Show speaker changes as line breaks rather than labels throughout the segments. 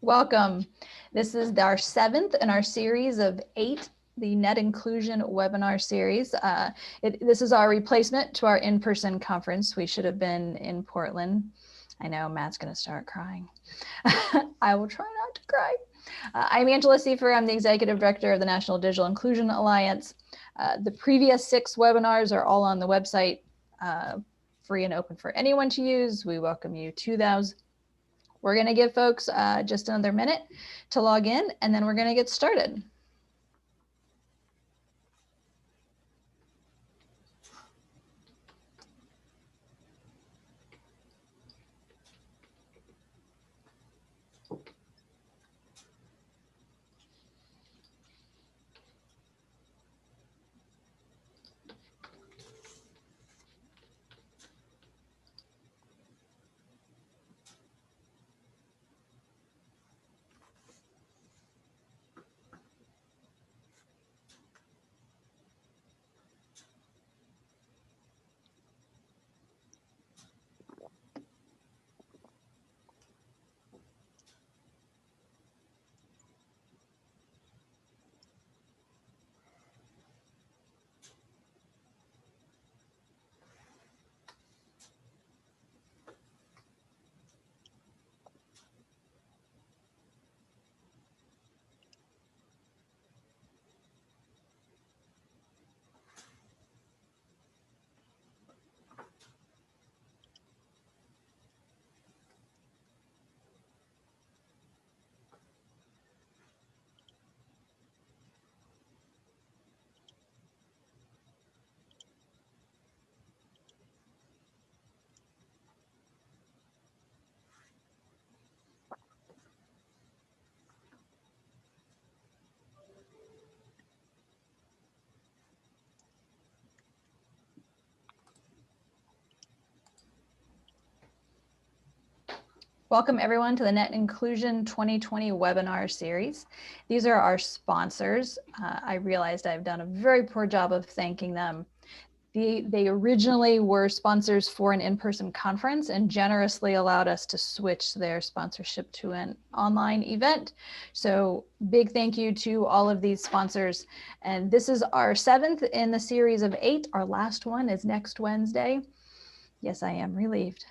Welcome. This is our 7th in our series of 8, the Net Inclusion webinar series. This is our replacement to our in-person conference. We should have been in Portland. I know Matt's going to start crying. I will try not to cry. I'm Angela Seifer. I'm the Executive Director of the National Digital Inclusion Alliance. The previous 6 webinars are all on the website, free and open for anyone to use. We welcome you to those. We're going to give folks just another minute to log in, and then we're going to get started. Welcome everyone to the Net Inclusion 2020 webinar series. These are our sponsors. I realized I've done a very poor job of thanking them. They originally were sponsors for an in-person conference and generously allowed us to switch their sponsorship to an online event. So big thank you to all of these sponsors. And this is our 7th in the series of 8. Our last one is next Wednesday. Yes, I am relieved.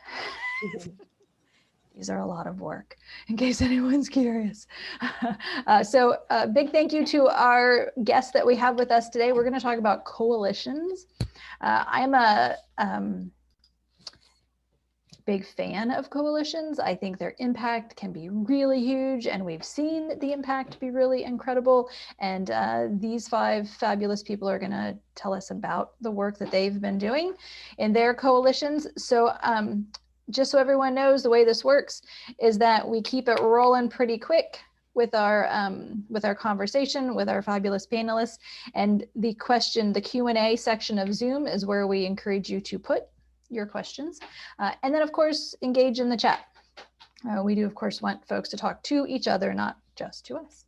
These are a lot of work, in case anyone's curious. So big thank you to our guests that we have with us today. We're going to talk about coalitions. I'm a big fan of coalitions. I think their impact can be really huge, and we've seen the impact be really incredible. And these 5 fabulous people are going to tell us about the work that they've been doing in their coalitions. So just so everyone knows, the way this works is that we keep it rolling pretty quick with our conversation with our fabulous panelists. And the Q&A section of Zoom is where we encourage you to put your questions. And then of course, engage in the chat. We do of course want folks to talk to each other, not just to us.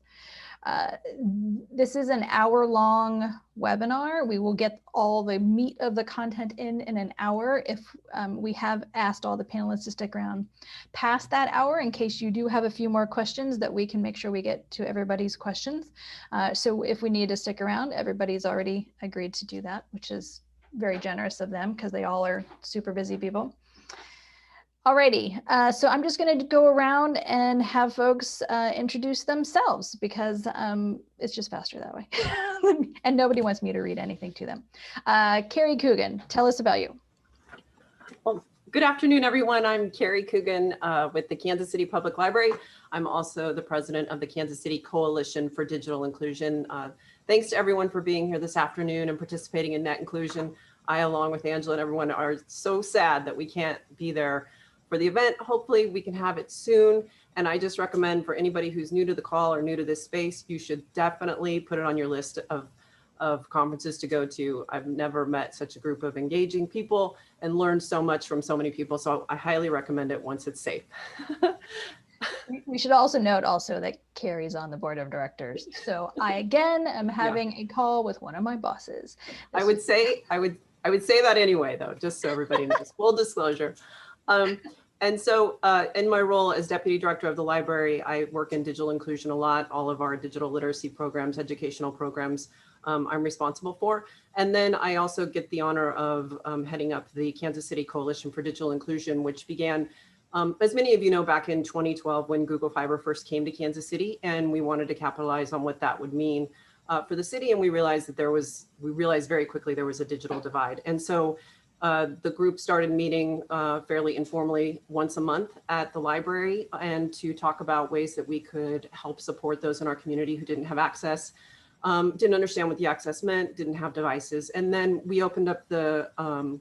This is an hour-long webinar. We will get all the meat of the content in an hour. If we have asked all the panelists to stick around past that hour in case you do have a few more questions that we can make sure we get to everybody's questions. So if we need to stick around, everybody's already agreed to do that, which is very generous of them because they all are super busy people. Alrighty, so I'm just going to go around and have folks introduce themselves because it's just faster that way. And nobody wants me to read anything to them. Carrie Coogan, tell us about you.
Well, good afternoon, everyone. I'm Carrie Coogan with the Kansas City Public Library. I'm also the president of the Kansas City Coalition for Digital Inclusion. Thanks to everyone for being here this afternoon and participating in Net Inclusion. I, along with Angela and everyone, are so sad that we can't be there for the event. Hopefully we can have it soon. And I just recommend for anybody who's new to the call or new to this space, you should definitely put it on your list of conferences to go to. I've never met such a group of engaging people and learned so much from so many people. So I highly recommend it once it's safe.
We should also note that Carrie's on the board of directors. So I, again, am having a call with one of my bosses.
I would say that anyway, though, just so everybody knows, full disclosure. And so in my role as Deputy Director of the library, I work in digital inclusion a lot. All of our digital literacy programs, educational programs, I'm responsible for. And then I also get the honor of heading up the Kansas City Coalition for Digital Inclusion, which began, as many of you know, back in 2012 when Google Fiber first came to Kansas City, and we wanted to capitalize on what that would mean for the city. And we realized that we realized very quickly there was a digital divide. And so the group started meeting fairly informally once a month at the library and to talk about ways that we could help support those in our community who didn't have access, didn't understand what the access meant, didn't have devices. And then we opened up the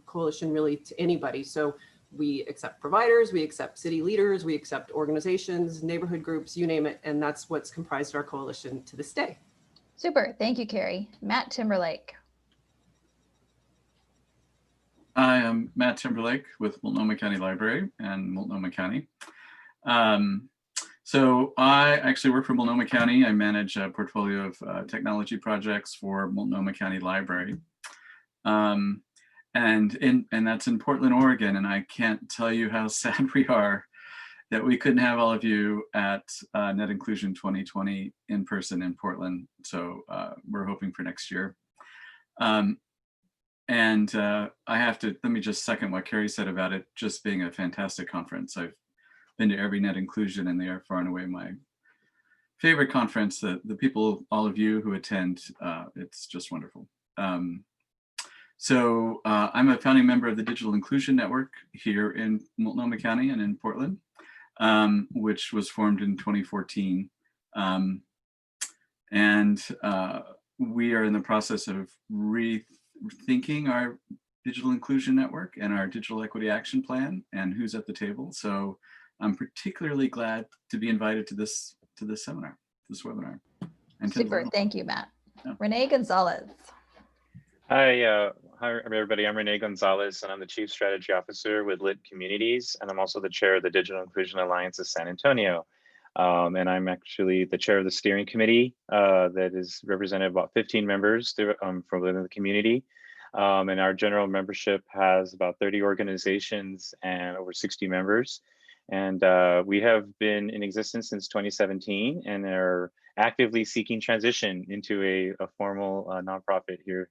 coalition really to anybody. So we accept providers, we accept city leaders, we accept organizations, neighborhood groups, you name it. And that's what's comprised our coalition to this day.
Super. Thank you, Carrie. Matt Timberlake.
Hi, I'm Matt Timberlake with Multnomah County Library and Multnomah County. So I actually work for Multnomah County. I manage a portfolio of technology projects for Multnomah County Library. And that's in Portland, Oregon. And I can't tell you how sad we are that we couldn't have all of you at Net Inclusion 2020 in person in Portland. So we're hoping for next year. And I have to, let me just second what Carrie said about it just being a fantastic conference. I've been to every Net Inclusion and they are far and away my favorite conference. The people, all of you who attend, it's just wonderful. So I'm a founding member of the Digital Inclusion Network here in Multnomah County and in Portland, which was formed in 2014. And we are in the process of rethinking our digital inclusion network and our digital equity action plan and who's at the table. So I'm particularly glad to be invited to this seminar, this webinar. And
super, thank you, Matt.
Yeah.
Renee Gonzalez.
Hi, everybody. I'm Renee Gonzalez, and I'm the Chief Strategy Officer with Lit Communities, and I'm also the Chair of the Digital Inclusion Alliance of San Antonio. And I'm actually the chair of the steering committee that is represented about 15 members from within the community. And our general membership has about 30 organizations and over 60 members. And we have been in existence since 2017 and are actively seeking transition into a formal nonprofit here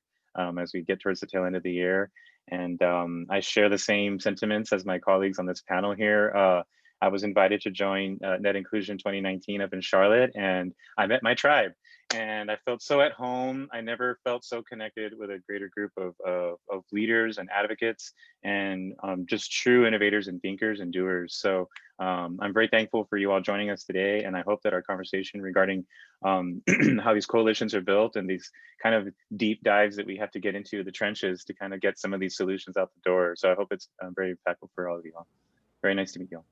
as we get towards the tail end of the year. And I share the same sentiments as my colleagues on this panel here. I was invited to join Net Inclusion 2019 up in Charlotte, and I met my tribe. And I felt so at home. I never felt so connected with a greater group of leaders and advocates and just true innovators and thinkers and doers. So I'm very thankful for you all joining us today. And I hope that our conversation regarding how these coalitions are built and these kind of deep dives that we have to get into the trenches to kind of get some of these solutions out the door. So I hope it's very impactful for all of you all. Very nice to meet you all.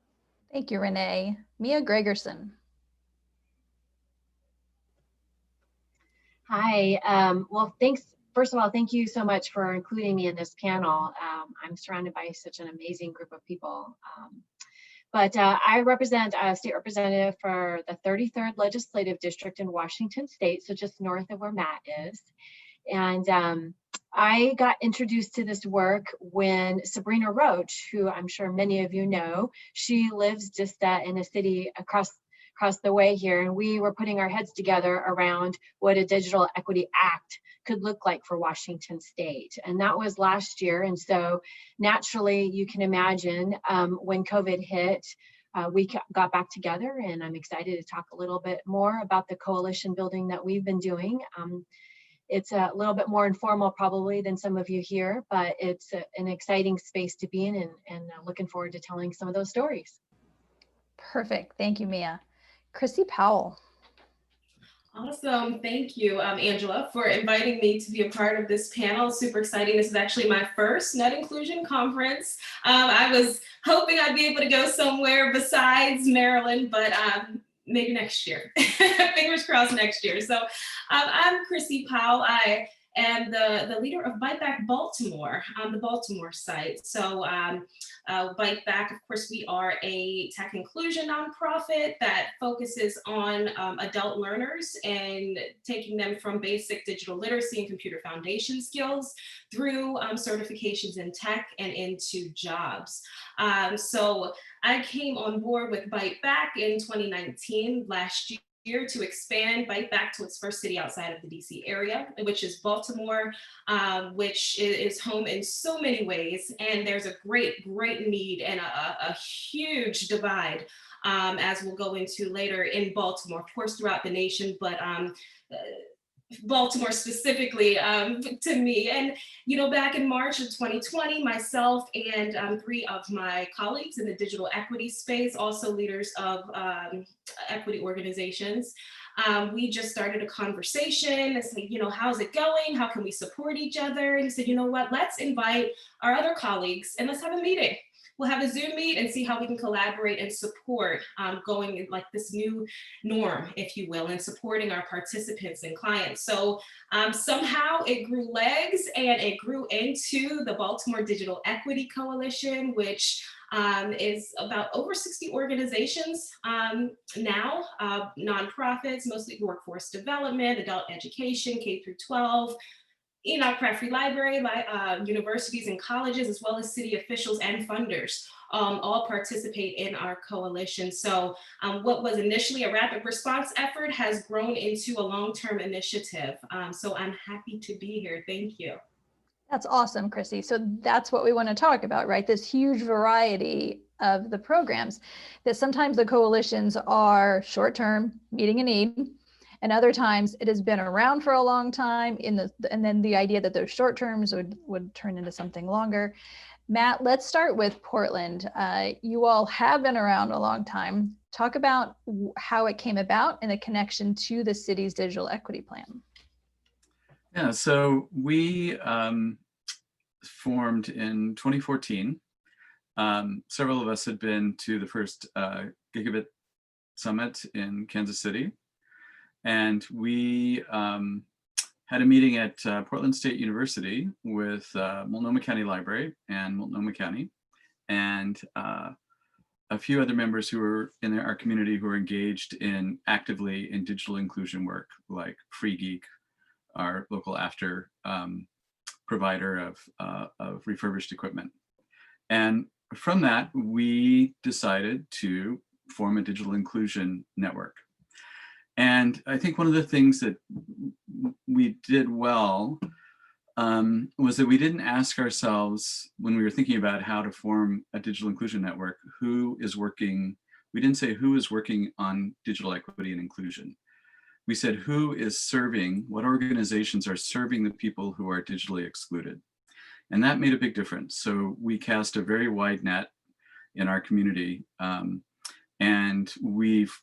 Thank you, Renee. Mia Gregerson.
Hi, well, thanks. First of all, thank you so much for including me in this panel. I'm surrounded by such an amazing group of people. But I represent a state representative for the 33rd Legislative District in Washington State, so just north of where Matt is. And I got introduced to this work when Sabrina Roach, who I'm sure many of you know, she lives just in a city across the way here, and we were putting our heads together around what a Digital Equity Act could look like for Washington State. And that was last year. And so naturally, you can imagine when COVID hit, we got back together, and I'm excited to talk a little bit more about the coalition building that we've been doing. It's a little bit more informal probably than some of you here, but it's an exciting space to be in, and looking forward to telling some of those stories.
Perfect. Thank you, Mia. Chrissy Powell.
Awesome. Thank you, Angela, for inviting me to be a part of this panel. Super exciting. This is actually my first Net Inclusion conference. I was hoping I'd be able to go somewhere besides Maryland, but maybe next year. Fingers crossed next year. So I'm Chrissy Powell. I and the leader of Bite Back Baltimore on the Baltimore site. So Bite Back, of course, we are a tech inclusion nonprofit that focuses on adult learners and taking them from basic digital literacy and computer foundation skills through certifications in tech and into jobs. So I came on board with Bite Back in 2019, last year, to expand Bite Back to its first city outside of the DC area, which is Baltimore, which is home in so many ways. And there's a great need and a huge divide, as we'll go into later, in Baltimore, of course, throughout the nation, but Baltimore specifically to me. And, you know, back in March of 2020, myself and 3 of my colleagues in the digital equity space, also leaders of equity organizations, we just started a conversation and said, you know, how's it going? How can we support each other? And he said, you know what, let's invite our other colleagues and let's have a meeting. We'll have a Zoom meet and see how we can collaborate and support going in like this new norm, if you will, and supporting our participants and clients. So somehow it grew legs and it grew into the Baltimore Digital Equity Coalition, which is about over 60 organizations now, nonprofits, mostly workforce development, adult education, K through 12, Enoch Pratt Free Library, universities and colleges, as well as city officials and funders, all participate in our coalition. So what was initially a rapid response effort has grown into a long-term initiative. So I'm happy to be here. Thank you.
That's awesome, Chrissy. So that's what we want to talk about, right? This huge variety of the programs, that sometimes the coalitions are short-term, meeting a need, and other times it has been around for a long time and then the idea that those short terms would turn into something longer. Matt, let's start with Portland. You all have been around a long time. Talk about how it came about and the connection to the city's digital equity plan.
Yeah, so we formed in 2014. Several of us had been to the first Gigabit Summit in Kansas City. And we had a meeting at Portland State University with Multnomah County Library and Multnomah County, and a few other members who were in our community who are engaged actively in digital inclusion work, like Free Geek, our local after provider of refurbished equipment. And from that, we decided to form a digital inclusion network. And I think one of the things that we did well was that we didn't ask ourselves, when we were thinking about how to form a digital inclusion network, we didn't say who is working on digital equity and inclusion. We said what organizations are serving the people who are digitally excluded. And that made a big difference. So we cast a very wide net in our community, and we've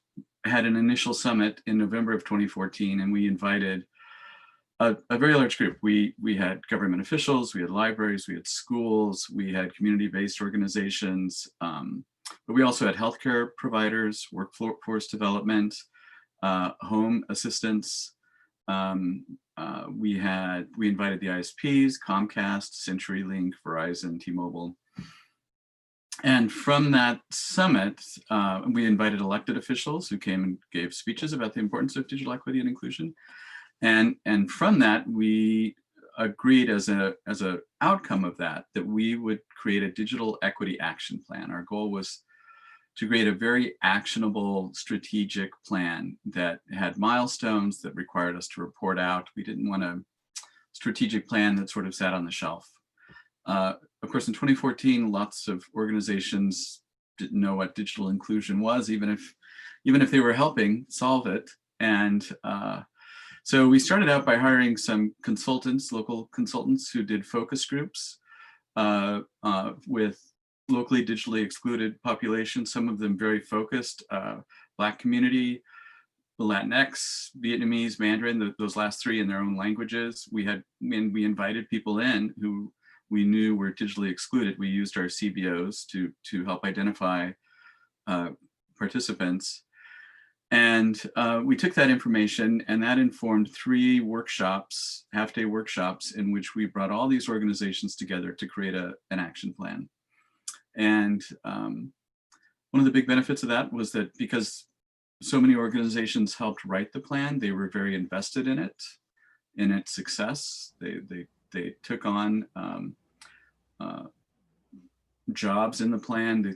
had an initial summit in November of 2014, and we invited a very large group. We had government officials, we had libraries, we had schools, we had community-based organizations, but we also had healthcare providers, workforce development, home assistants. We invited the ISPs, Comcast, CenturyLink, Verizon, T-Mobile. And from that summit, we invited elected officials who came and gave speeches about the importance of digital equity and inclusion. And from that, we agreed as a outcome of that we would create a digital equity action plan. Our goal was to create a very actionable strategic plan that had milestones that required us to report out. We didn't want a strategic plan that sort of sat on the shelf. Of course, in 2014, lots of organizations didn't know what digital inclusion was, even if they were helping solve it. And so we started out by hiring some consultants, local consultants who did focus groups with locally digitally excluded populations, some of them very focused, Black community, Latinx, Vietnamese, Mandarin, those last 3 in their own languages. We invited people in who we knew were digitally excluded. We used our CBOs to help identify participants. And we took that information, and that informed 3 workshops, half-day workshops, in which we brought all these organizations together to create an action plan. And one of the big benefits of that was that because so many organizations helped write the plan, they were very invested in its success. They took on jobs in the plan.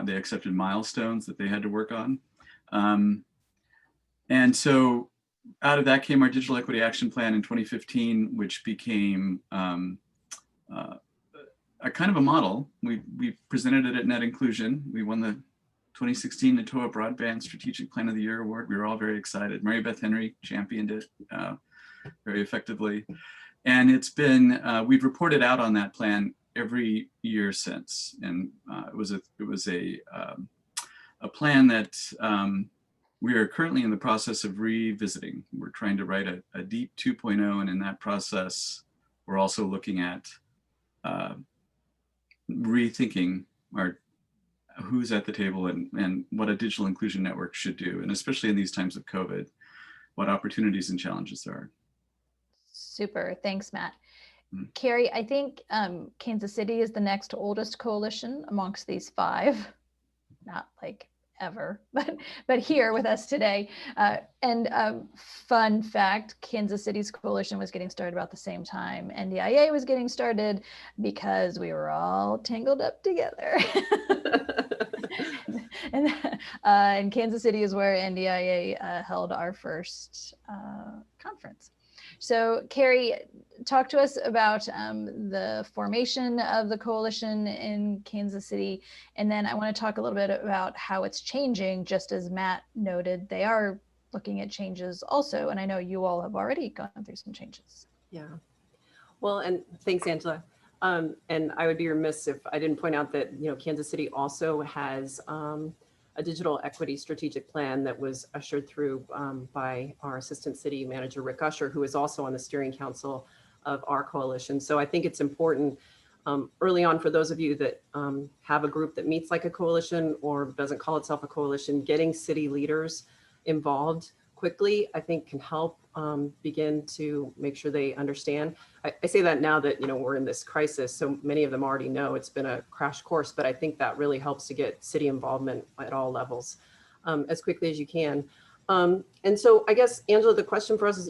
They accepted milestones that they had to work on. And so out of that came our Digital Equity Action Plan in 2015, which became a kind of a model. We presented it at Net Inclusion. We won the 2016 NATOA Broadband Strategic Plan of the Year Award. We were all very excited. Mary Beth Henry championed it very effectively. And it's been, we've reported out on that plan every year since. And it was a plan that we are currently in the process of revisiting. We're trying to write a deep 2.0, and in that process, we're also looking at rethinking who's at the table and what a digital inclusion network should do, and especially in these times of COVID, what opportunities and challenges there are.
Super, thanks, Matt. Carrie, I think Kansas City is the next oldest coalition amongst these 5, not like ever, but here with us today. And fun fact, Kansas City's coalition was getting started about the same time NDIA was getting started, because we were all tangled up together. And Kansas City is where NDIA held our first conference. So Carrie, talk to us about the formation of the coalition in Kansas City. And then I want to talk a little bit about how it's changing. Just as Matt noted, they are looking at changes also. And I know you all have already gone through some changes.
Yeah. Well, and thanks, Angela. And I would be remiss if I didn't point out that, Kansas City also has a digital equity strategic plan that was ushered through by our assistant city manager, Rick Usher, who is also on the steering council of our coalition. So I think it's important early on for those of you that have a group that meets like a coalition or doesn't call itself a coalition, getting city leaders involved quickly, I think can help begin to make sure they understand. I say that now that, we're in this crisis, so many of them already know it's been a crash course, but I think that really helps to get city involvement at all levels as quickly as you can. And so I guess, Angela, the question for us is,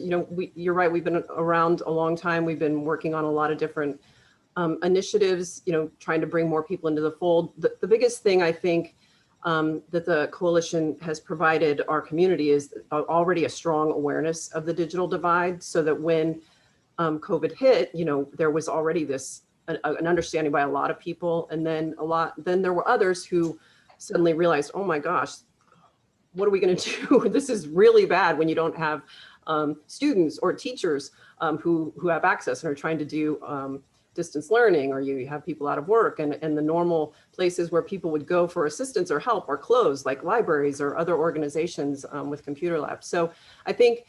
you're right, we've been around a long time. We've been working on a lot of different initiatives, trying to bring more people into the fold. The biggest thing I think that the coalition has provided our community is already a strong awareness of the digital divide, so that when COVID hit, there was already an understanding by a lot of people, and then there were others who suddenly realized, oh my gosh, what are we going to do? This is really bad when you don't have students or teachers who have access and are trying to do distance learning, or you have people out of work, and the normal places where people would go for assistance or help are closed, like libraries or other organizations with computer labs. So I think,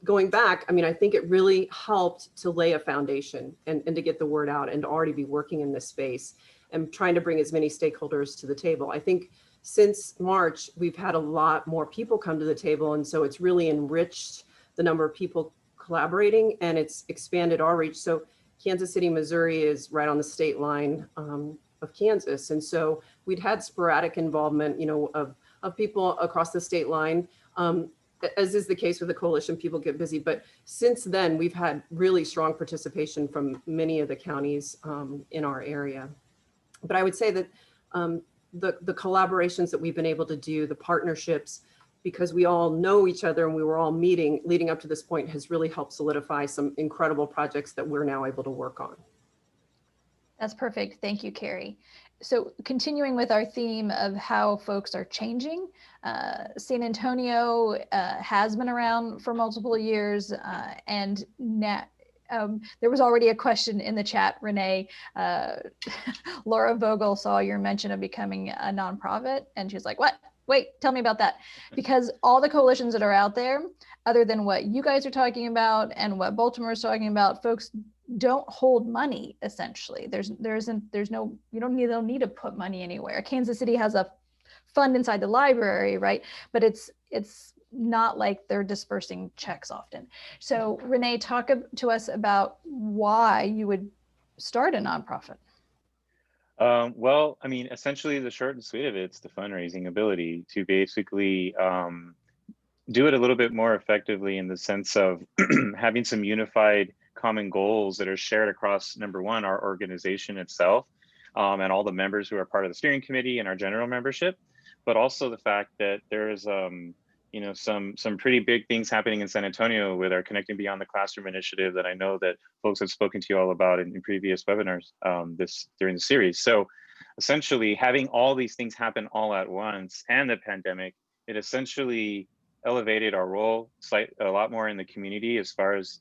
going back, I think it really helped to lay a foundation and to get the word out and to already be working in this space and trying to bring as many stakeholders to the table. I think since March, we've had a lot more people come to the table. And so it's really enriched the number of people collaborating, and it's expanded our reach. So Kansas City, Missouri is right on the state line of Kansas. And so we'd had sporadic involvement, of people across the state line. As is the case with the coalition, people get busy. But since then, we've had really strong participation from many of the counties in our area. But I would say that the collaborations that we've been able to do, the partnerships, because we all know each other and we were all meeting leading up to this point, has really helped solidify some incredible projects that we're now able to work on.
That's perfect. Thank you, Carrie. So continuing with our theme of how folks are changing, San Antonio has been around for multiple years, and there was already a question in the chat, Renee. Laura Vogel saw your mention of becoming a nonprofit, and she was like, what? Wait, tell me about that. Because all the coalitions that are out there, other than what you guys are talking about and what Baltimore is talking about, folks don't hold money, essentially. There's no, you don't need to put money anywhere. Kansas City has a fund inside the library, right? But it's not like they're dispersing checks often. So Renee, talk to us about why you would start a nonprofit.
Well, I mean, essentially the short and sweet of it's the fundraising ability to basically do it a little bit more effectively in the sense of having some unified common goals that are shared across, number one, our organization itself, and all the members who are part of the steering committee and our general membership, but also the fact that there's you know, some pretty big things happening in San Antonio with our Connecting Beyond the Classroom initiative that I know that folks have spoken to you all about in previous webinars during the series. So essentially having all these things happen all at once and the pandemic, it essentially elevated our role a lot more in the community as far as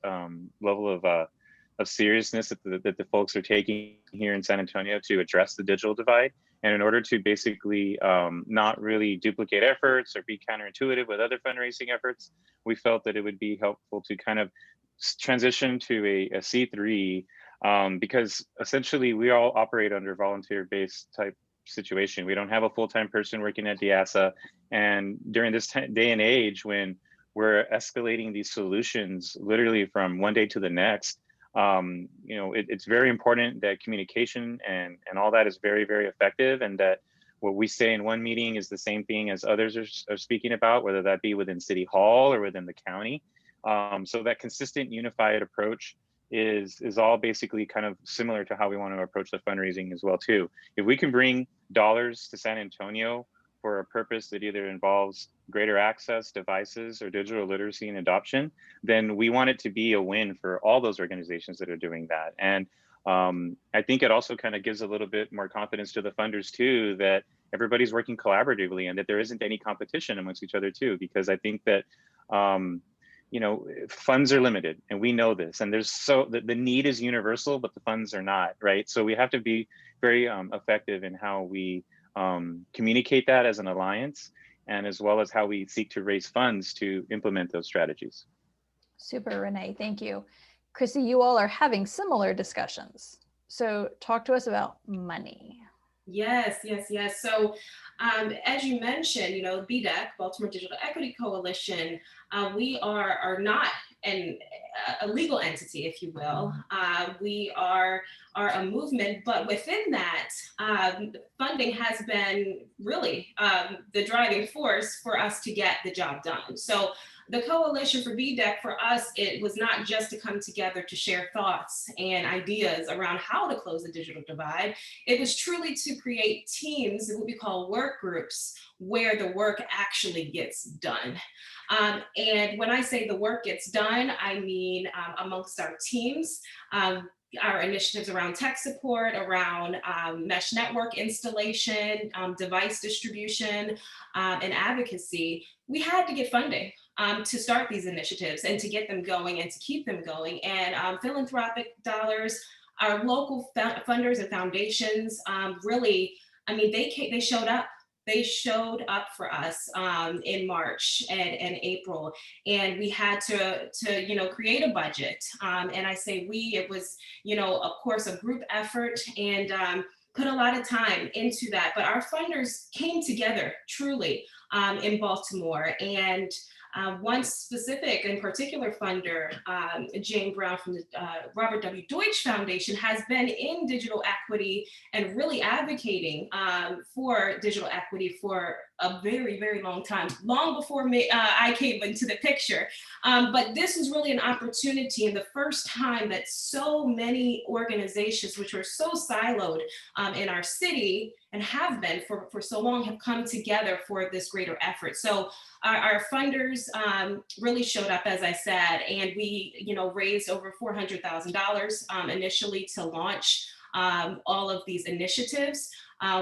level of seriousness that the folks are taking here in San Antonio to address the digital divide. And in order to basically not really duplicate efforts or be counterintuitive with other fundraising efforts, we felt that it would be helpful to kind of transition to a C3 because essentially we all operate under volunteer-based type situation. We don't have a full-time person working at DIASA. And during this day and age when we're escalating these solutions literally from one day to the next, you know, it's very important that communication and all that is very, very effective, and that what we say in one meeting is the same thing as others are speaking about, whether that be within City Hall or within the county. So that consistent unified approach is all basically kind of similar to how we want to approach the fundraising as well too. If we can bring dollars to San Antonio for a purpose that either involves greater access, devices, or digital literacy and adoption, then we want it to be a win for all those organizations that are doing that. And I think it also kind of gives a little bit more confidence to the funders too, that everybody's working collaboratively and that there isn't any competition amongst each other too, because I think that you know, funds are limited and we know this, and there's the need is universal, but the funds are not, right? So we have to be very effective in how we communicate that as an alliance, and as well as how we seek to raise funds to implement those strategies.
Super, Renee, thank you. Chrissy, you all are having similar discussions. So talk to us about money.
Yes. So as you mentioned, you know, BDEC, Baltimore Digital Equity Coalition, we are not a legal entity, if you will. We are a movement, but within that, funding has been really the driving force for us to get the job done. So the Coalition for BDEC, for us, it was not just to come together to share thoughts and ideas around how to close the digital divide. It was truly to create teams, what we call work groups, where the work actually gets done. And when I say the work gets done, I mean amongst our teams, our initiatives around tech support, around mesh network installation, device distribution, and advocacy. We had to get funding to start these initiatives and to get them going and to keep them going. And philanthropic dollars, our local funders and foundations, really, I mean, they showed up. They showed up for us in March and April, and we had to you know, create a budget. And I say we, it was, you know, of course, a group effort, and put a lot of time into that. But our funders came together truly in Baltimore, and one specific and particular funder, Jane Brown from the Robert W. Deutsch Foundation, has been in digital equity and really advocating for digital equity for a very, very long time, long before I came into the picture. But this was really an opportunity, and the first time that so many organizations, which were so siloed in our city and have been for so long, have come together for this greater effort. So our funders really showed up, as I said, and we, you know, raised over $400,000 initially to launch all of these initiatives,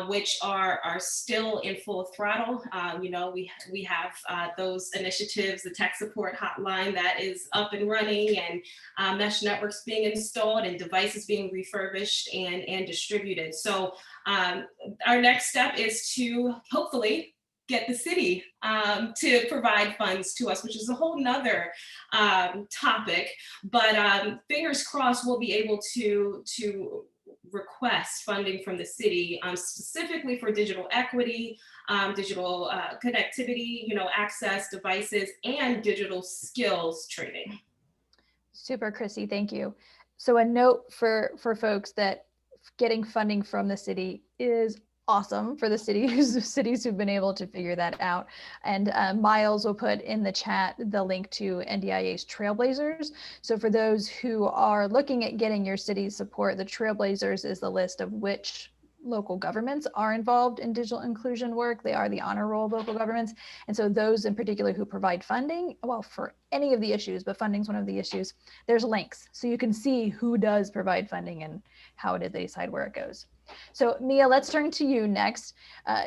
which are still in full throttle. You know, we have those initiatives, the tech support hotline that is up and running, and mesh networks being installed and devices being refurbished and distributed. So our next step is to hopefully get the city to provide funds to us, which is a whole nother topic. But fingers crossed, we'll be able to request funding from the city, specifically for digital equity, digital connectivity, access devices, and digital skills training.
Super, Chrissy, thank you. So a note for folks that getting funding from the city is awesome for the cities who've been able to figure that out. And Miles will put in the chat the link to NDIA's Trailblazers. So for those who are looking at getting your city's support, the Trailblazers is the list of which local governments are involved in digital inclusion work. They are the honor roll of local governments. And so those in particular who provide funding, well, for any of the issues, but funding is one of the issues, there's links. So you can see who does provide funding and how did they decide where it goes. So Mia, let's turn to you next.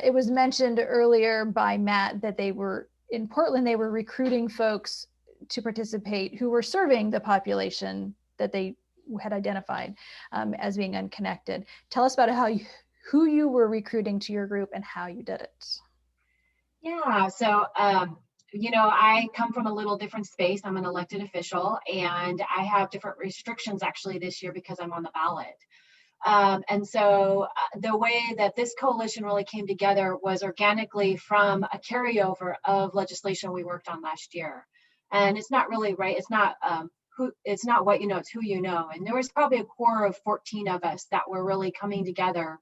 It was mentioned earlier by Matt that they were in Portland, they were recruiting folks to participate who were serving the population that they had identified as being unconnected. Tell us about who you were recruiting to your group and how you did it.
Yeah, so I come from a little different space. I'm an elected official, and I have different restrictions actually this year because I'm on the ballot. And so the way that this coalition really came together was organically from a carryover of legislation we worked on last year. And it's not really right. It's not it's not what you know, it's who you know. And there was probably a core of 14 of us that were really coming together.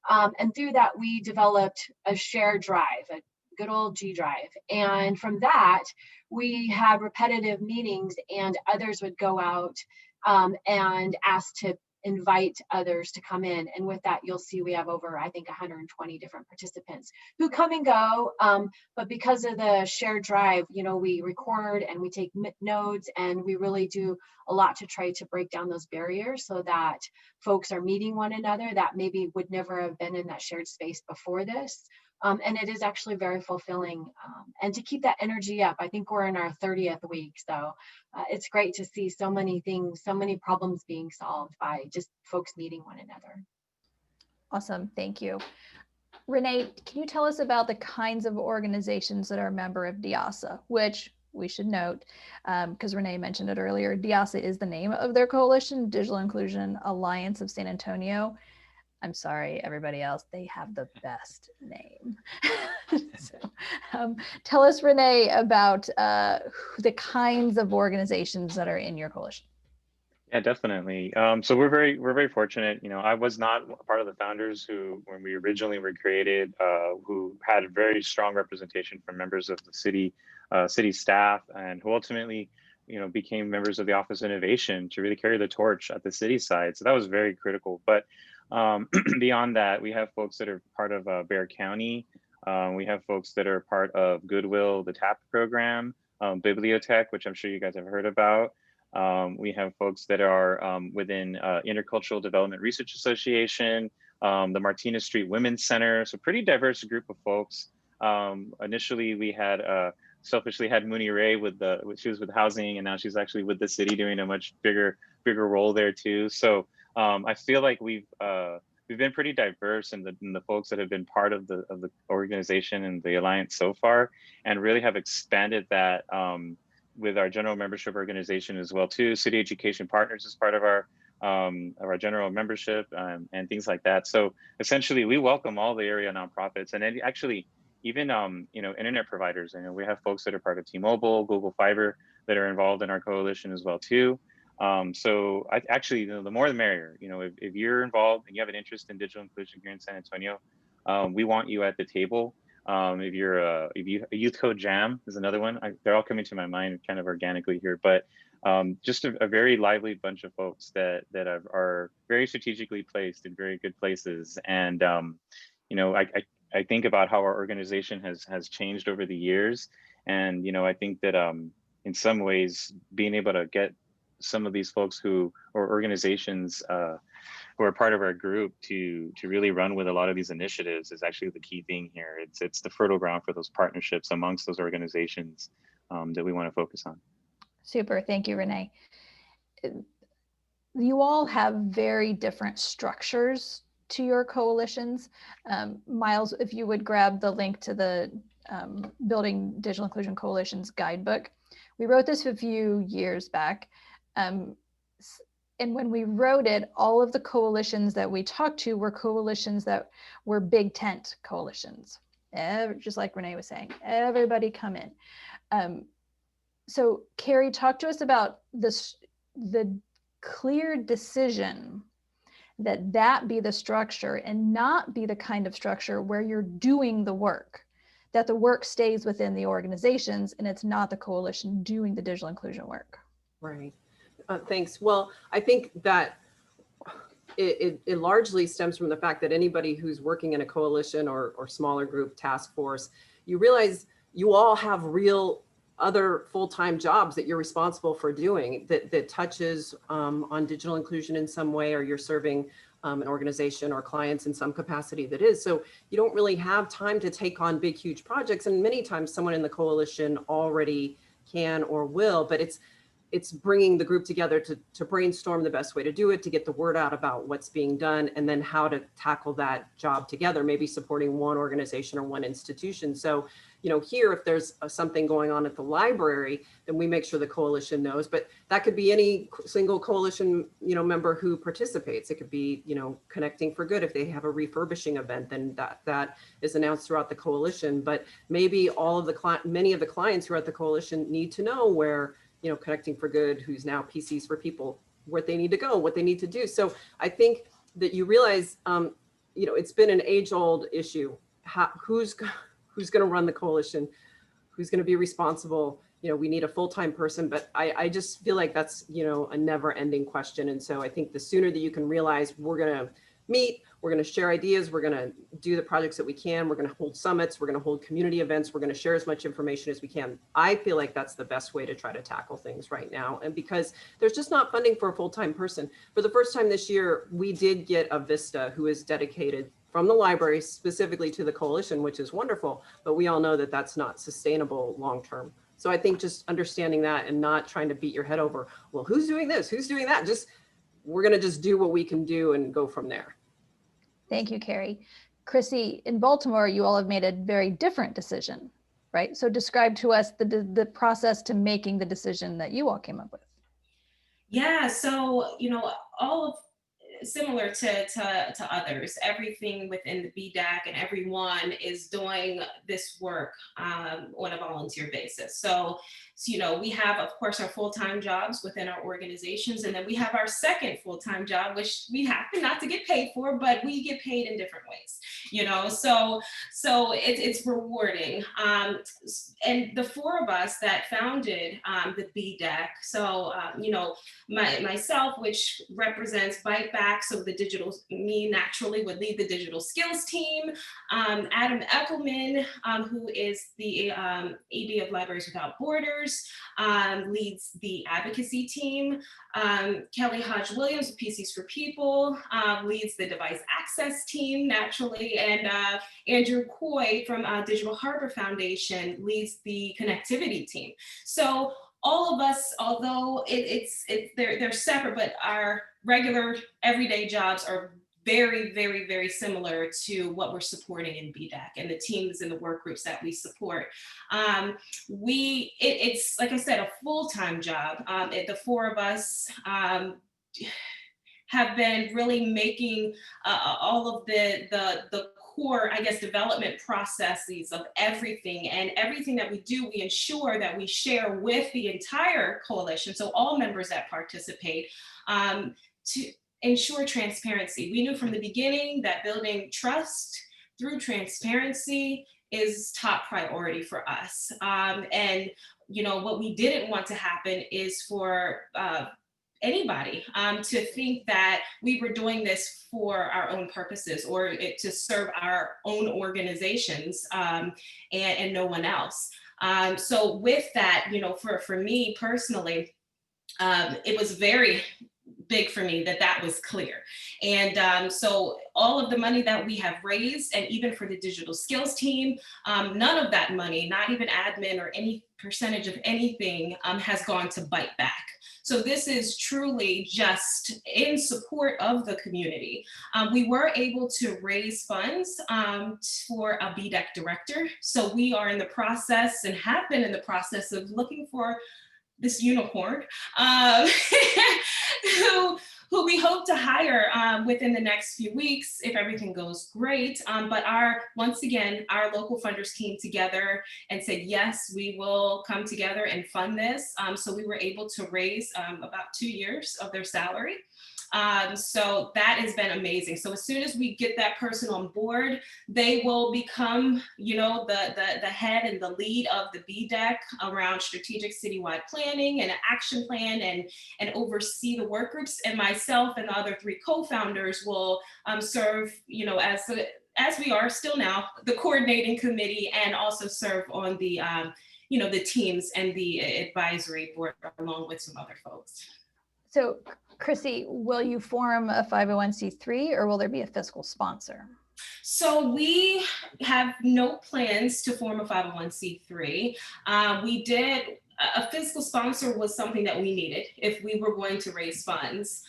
And through that, we developed a shared drive, a good old G drive. And from that, we had repetitive meetings, and others would go out and ask to invite others to come in. And with that, you'll see we have over, I think, 120 different participants who come and go. But because of the shared drive, we record and we take notes, and we really do a lot to try to break down those barriers so that folks are meeting one another that maybe would never have been in that shared space before this. And it is actually very fulfilling. And to keep that energy up, I think we're in our 30th week. So it's great to see so many things, so many problems being solved by just folks meeting one another.
Awesome, thank you. Renee, can you tell us about the kinds of organizations that are a member of DIASA, which we should note, because Renee mentioned it earlier, DIASA is the name of their coalition, Digital Inclusion Alliance of San Antonio. I'm sorry, everybody else, they have the best name. So, tell us, Renee, about the kinds of organizations that are in your coalition.
Yeah, definitely. So we're very fortunate. I was not part of the founders who, when we originally were created, who had a very strong representation from members of the city staff, and who ultimately, became members of the Office of Innovation to really carry the torch at the city side. So that was very critical. But beyond that, we have folks that are part of Bexar County. We have folks that are part of Goodwill, the TAP program, Bibliotech, which I'm sure you guys have heard about. We have folks that are within Intercultural Development Research Association, the Martinez Street Women's Center. So pretty diverse group of folks. Initially, we had selfishly had Mooney Ray she was with housing, and now she's actually with the city doing a much bigger role there too. So I feel like we've been pretty diverse in the folks that have been part of the organization and the alliance so far, and really have expanded that with our general membership organization as well too. City Education Partners is part of our general membership and things like that. So essentially, we welcome all the area nonprofits, and then actually even internet providers. We have folks that are part of T-Mobile, Google Fiber that are involved in our coalition as well too. So I actually, the more the merrier. If you're involved and you have an interest in digital inclusion here in San Antonio, we want you at the table. If you Youth Code Jam is another one. They're all coming to my mind kind of organically here, but just a very lively bunch of folks that are very strategically placed in very good places. And I think about how our organization has changed over the years, and I think that in some ways being able to get some of these folks or organizations who are part of our group to really run with a lot of these initiatives is actually the key thing here. It's the fertile ground for those partnerships amongst those organizations that we want to focus on.
Super, thank you, Renee. You all have very different structures to your coalitions. Miles, if you would grab the link to the Building Digital Inclusion Coalition's guidebook. We wrote this a few years back. And when we wrote it, all of the coalitions that we talked to were coalitions that were big tent coalitions. Just like Renee was saying, everybody come in. So Carrie, talk to us about this, the clear decision that be the structure and not be the kind of structure where you're doing the work, that the work stays within the organizations and it's not the coalition doing the digital inclusion work.
Right. Thanks. Well, I think that it largely stems from the fact that anybody who's working in a coalition or smaller group task force, you realize you all have real other full-time jobs that you're responsible for doing that touches on digital inclusion in some way, or you're serving an organization or clients in some capacity that is. So you don't really have time to take on big, huge projects. And many times someone in the coalition already can or will, but it's bringing the group together to brainstorm the best way to do it, to get the word out about what's being done, and then how to tackle that job together, maybe supporting one organization or one institution. So, you know, here, if there's something going on at the library, then we make sure the coalition knows, but that could be any single coalition, you know, member who participates. It could be, you know, Connecting for Good. If they have a refurbishing event, then that is announced throughout the coalition. But maybe many of the clients who are at the coalition need to know where, you know, Connecting for Good, who's now PCs for People, where they need to go, what they need to do. So I think that you realize, you know, it's been an age-old issue. Who's going to run the coalition? Who's going to be responsible? You know, we need a full-time person, but I just feel like that's, you know, a never-ending question. And so I think the sooner that you can realize we're going to meet, we're going to share ideas, we're going to do the projects that we can, we're going to hold summits, we're going to hold community events, we're going to share as much information as we can. I feel like that's the best way to try to tackle things right now. And because there's just not funding for a full-time person. For the first time this year, we did get a Vista who is dedicated from the library specifically to the coalition, which is wonderful, but we all know that that's not sustainable long-term. So I think just understanding that and not trying to beat your head over, well, who's doing this? Who's doing that? We're going to just do what we can do and go from there.
Thank you, Carrie. Chrissy, in Baltimore, you all have made a very different decision, right? So describe to us the process to making the decision that you all came up with.
Yeah, so, you know, all of similar to others, everything within the BDAC and everyone is doing this work on a volunteer basis. So, you know, we have, of course, our full-time jobs within our organizations, and then we have our second full-time job, which we happen not to get paid for, but we get paid in different ways, you know, so it's rewarding. And the four of us that founded the BDAC, so, you know, myself, which represents Bite Back, so the digital, me naturally would lead the digital skills team. Adam Eckelman, who is the ED of Libraries Without Borders, leads the advocacy team. Kelly Hodge-Williams of PCs for People leads the device access team naturally, and Andrew Coy from Digital Harbor Foundation leads the connectivity team. So all of us, although they're separate, but our regular everyday jobs are very, very, very similar to what we're supporting in BDAC and the teams and the work groups that we support. It's, like I said, a full-time job. The four of us have been really making all of the core, I guess, development processes of everything, and everything that we do, we ensure that we share with the entire coalition, so all members that participate, to ensure transparency. We knew from the beginning that building trust through transparency is top priority for us. And you know, what we didn't want to happen is for anybody to think that we were doing this for our own purposes or to serve our own organizations and no one else. So with that, you know, for me personally, it was very big for me that was clear. And so all of the money that we have raised, and even for the digital skills team, none of that money, not even admin or any percentage of anything, has gone to Bite Back. So this is truly just in support of the community. We were able to raise funds for a BDAC director. So we are in the process and have been in the process of looking for this unicorn, who we hope to hire within the next few weeks if everything goes great. But once again, our local funders came together and said, yes, we will come together and fund this. So we were able to raise about 2 years of their salary. So that has been amazing. So as soon as we get that person on board, they will become, the head and the lead of the BDEC around strategic citywide planning and an action plan, and oversee the work groups. And myself and the other 3 co-founders will serve, as we are still now, the coordinating committee, and also serve on the, the teams and the advisory board along with some other folks.
So Chrissy, will you form a 501c3 or will there be a fiscal sponsor?
So we have no plans to form a 501c3. A fiscal sponsor was something that we needed if we were going to raise funds.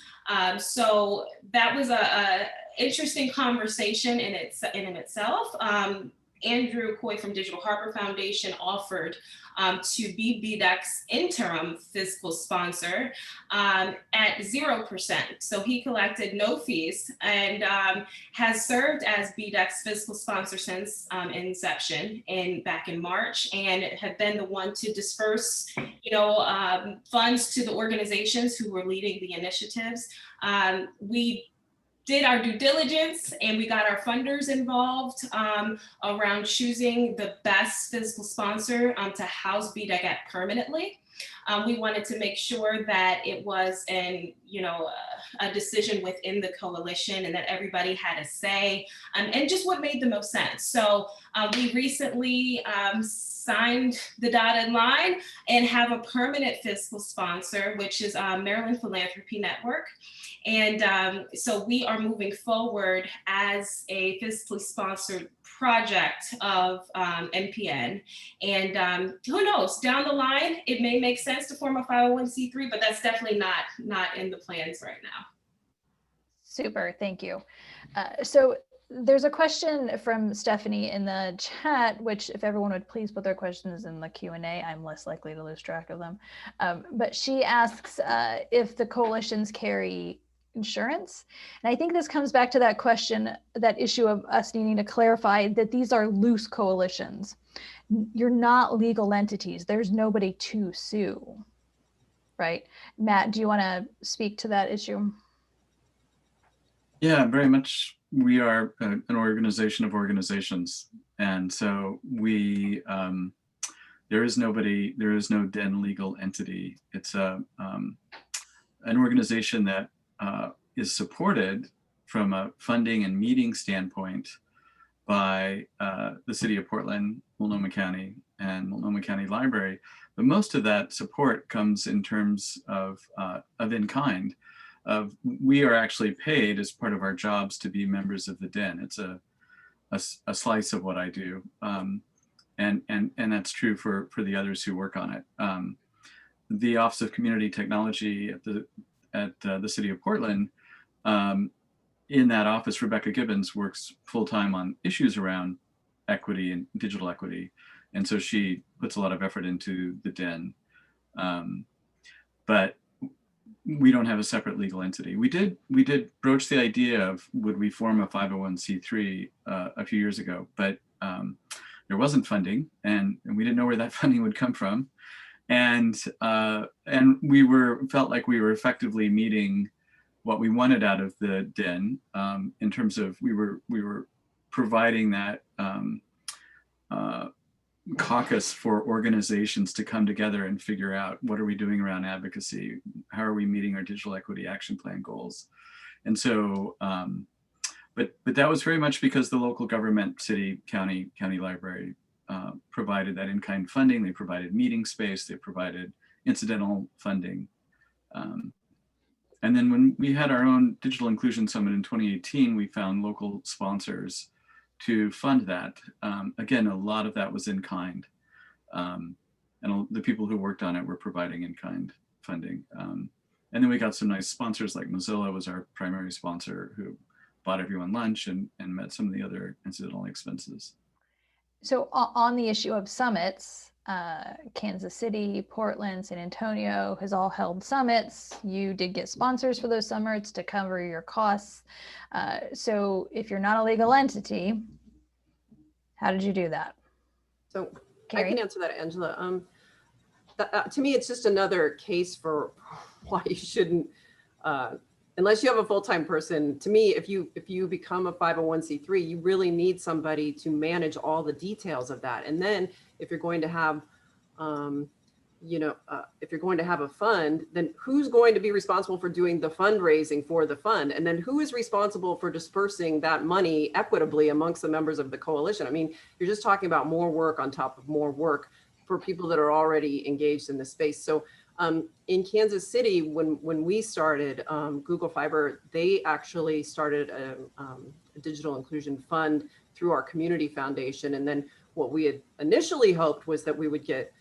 So that was a interesting conversation in itself. Andrew Coy from Digital Harbor Foundation offered to be BDEC's interim fiscal sponsor at 0%. So he collected no fees and has served as BDEC's fiscal sponsor since inception back in March, and had been the one to disperse, funds to the organizations who were leading the initiatives. We did our due diligence and we got our funders involved around choosing the best fiscal sponsor to house BDEC permanently. We wanted to make sure that it was a decision within the coalition and that everybody had a say, and just what made the most sense. So we recently signed the dotted line and have a permanent fiscal sponsor, which is Maryland Philanthropy Network. And so we are moving forward as a fiscally sponsored project of NPN. And who knows, down the line, it may make sense to form a 501c3, but that's definitely not in the plans right now.
Super, thank you. So there's a question from Stephanie in the chat, which if everyone would please put their questions in the Q&A, I'm less likely to lose track of them. But she asks if the coalitions carry insurance. And I think this comes back to that question, that issue of us needing to clarify that these are loose coalitions. You're not legal entities. There's nobody to sue, right? Matt, do you want to speak to that issue?
Yeah, very much. We are an organization of organizations. And so there is no DEN legal entity. It's an organization that is supported from a funding and meeting standpoint by the City of Portland, Multnomah County, and Multnomah County Library. But most of that support comes in terms of in-kind. We are actually paid as part of our jobs to be members of the DEN. It's a slice of what I do. And that's true for the others who work on it. The Office of Community Technology at the City of Portland, in that office, Rebecca Gibbons works full-time on issues around equity and digital equity. And so she puts a lot of effort into the DEN. But we don't have a separate legal entity. We did broach the idea of would we form a 501c3 a few years ago, but there wasn't funding, and we didn't know where that funding would come from. And we felt like we were effectively meeting what we wanted out of the DEN in terms of we were providing that caucus for organizations to come together and figure out what are we doing around advocacy, how are we meeting our digital equity action plan goals. And so, but that was very much because the local government, city, county library provided that in-kind funding. They provided meeting space, they provided incidental funding. And then when we had our own Digital Inclusion Summit in 2018, we found local sponsors to fund that. Again, a lot of that was in kind. And the people who worked on it were providing in-kind funding. And then we got some nice sponsors, like Mozilla was our primary sponsor, who bought everyone lunch and met some of the other incidental expenses.
So on the issue of summits, Kansas City, Portland, San Antonio has all held summits. You did get sponsors for those summits to cover your costs. So if you're not a legal entity, how did you do that?
So
Carrie?
I can answer that, Angela. To me, it's just another case for why you shouldn't, unless you have a full-time person. To me, if you become a 501c3, you really need somebody to manage all the details of that. And then if you're going to have, if you're going to have a fund, then who's going to be responsible for doing the fundraising for the fund? And then who is responsible for dispersing that money equitably amongst the members of the coalition? I mean, you're just talking about more work on top of more work for people that are already engaged in this space. So in Kansas City, when we started Google Fiber, they actually started a digital inclusion fund through our community foundation. And then what we had initially hoped was that we would get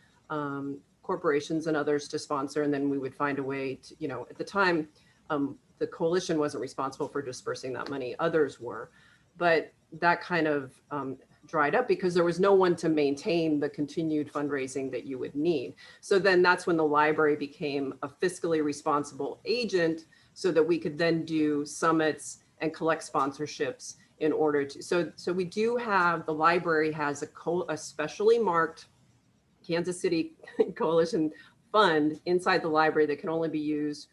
corporations and others to sponsor, and then we would find a way to, at the time, the coalition wasn't responsible for dispersing that money, others were. But that kind of dried up because there was no one to maintain the continued fundraising that you would need. So then that's when the library became a fiscally responsible agent so that we could then do summits and collect sponsorships in order to, so we do have, the library has a specially marked Kansas City Coalition fund inside the library that can only be used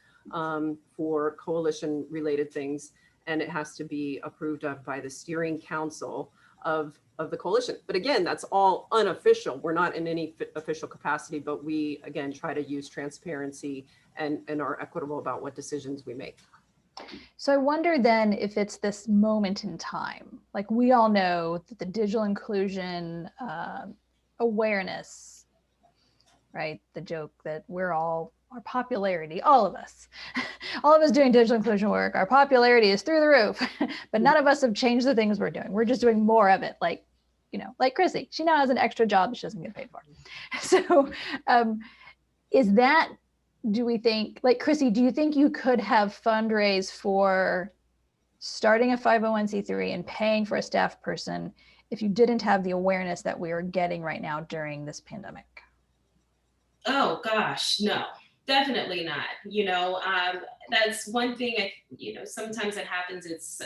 for coalition related things. And it has to be approved of by the steering council of the coalition. But again, that's all unofficial. We're not in any official capacity, but we, again, try to use transparency and are equitable about what decisions we make.
So I wonder then if it's this moment in time, like we all know that the digital inclusion awareness, right? The joke that we're all, our popularity, all of us doing digital inclusion work, our popularity is through the roof, but none of us have changed the things we're doing. We're just doing more of it. Like, like Chrissy, she now has an extra job that she doesn't get paid for. So is that, do we think, like Chrissy, do you think you could have fundraised for starting a 501c3 and paying for a staff person if you didn't have the awareness that we are getting right now during this pandemic?
Oh gosh, no, definitely not. That's one thing, sometimes it happens. It's,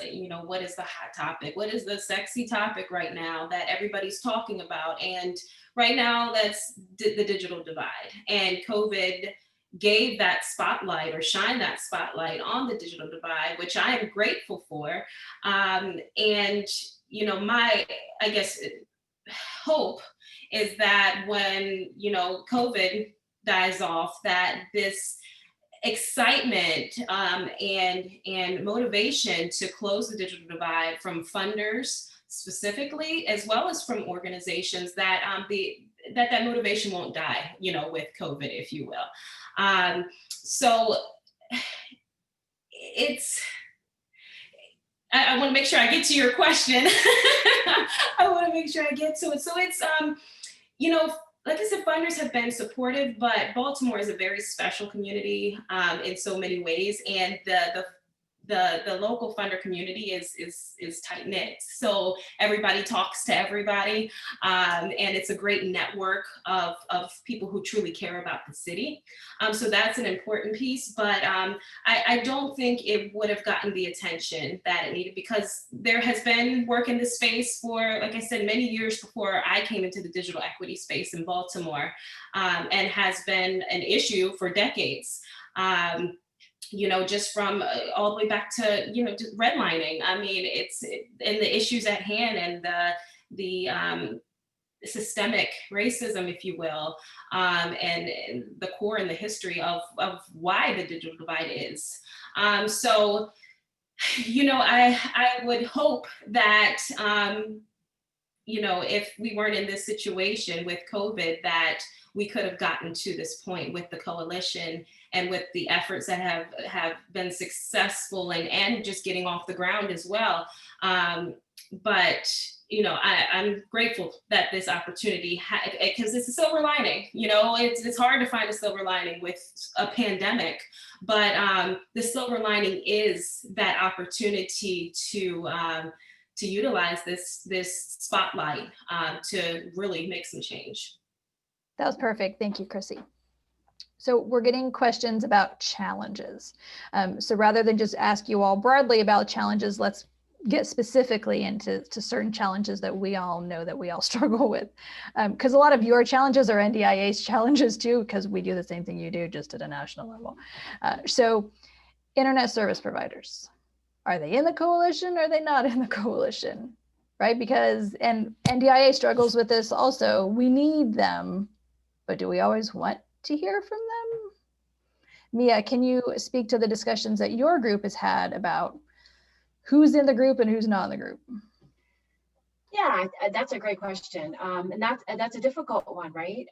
what is the hot topic? What is the sexy topic right now that everybody's talking about? And right now that's the digital divide, and COVID gave that spotlight or shined that spotlight on the digital divide, which I am grateful for. And, my, I guess, hope is that when, COVID dies off, that this excitement and motivation to close the digital divide from funders specifically, as well as from organizations, that that motivation won't die, with COVID, if you will. So it's, I want to make sure I get to your question. I want to make sure I get to it. So it's, like I said, funders have been supportive, but Baltimore is a very special community in so many ways, and the local funder community is tight knit. So everybody talks to everybody, and it's a great network of people who truly care about the city. So that's an important piece, but I don't think it would have gotten the attention that it needed, because there has been work in this space for, like I said, many years before I came into the digital equity space in Baltimore, and has been an issue for decades. Just from all the way back to, just redlining. I mean, and the issues at hand, and the systemic racism, if you will, and the core and the history of why the digital divide is. So, I would hope that, if we weren't in this situation with COVID, that we could have gotten to this point with the coalition and with the efforts that have been successful and just getting off the ground as well. But I'm grateful that this opportunity, because it's a silver lining. It's hard to find a silver lining with a pandemic, but the silver lining is that opportunity to utilize this spotlight to really make some change.
That was perfect. Thank you, Chrissy. So we're getting questions about challenges. So rather than just ask you all broadly about challenges, let's get specifically into certain challenges that we all know that we all struggle with. Because a lot of your challenges are NDIA's challenges too, because we do the same thing you do, just at a national level. So internet service providers, are they in the coalition or are they not in the coalition? Right? Because, and NDIA struggles with this also, we need them, but do we always want to hear from them? Mia, can you speak to the discussions that your group has had about who's in the group and who's not in the group?
Yeah, that's a great question. And that's a difficult one, right?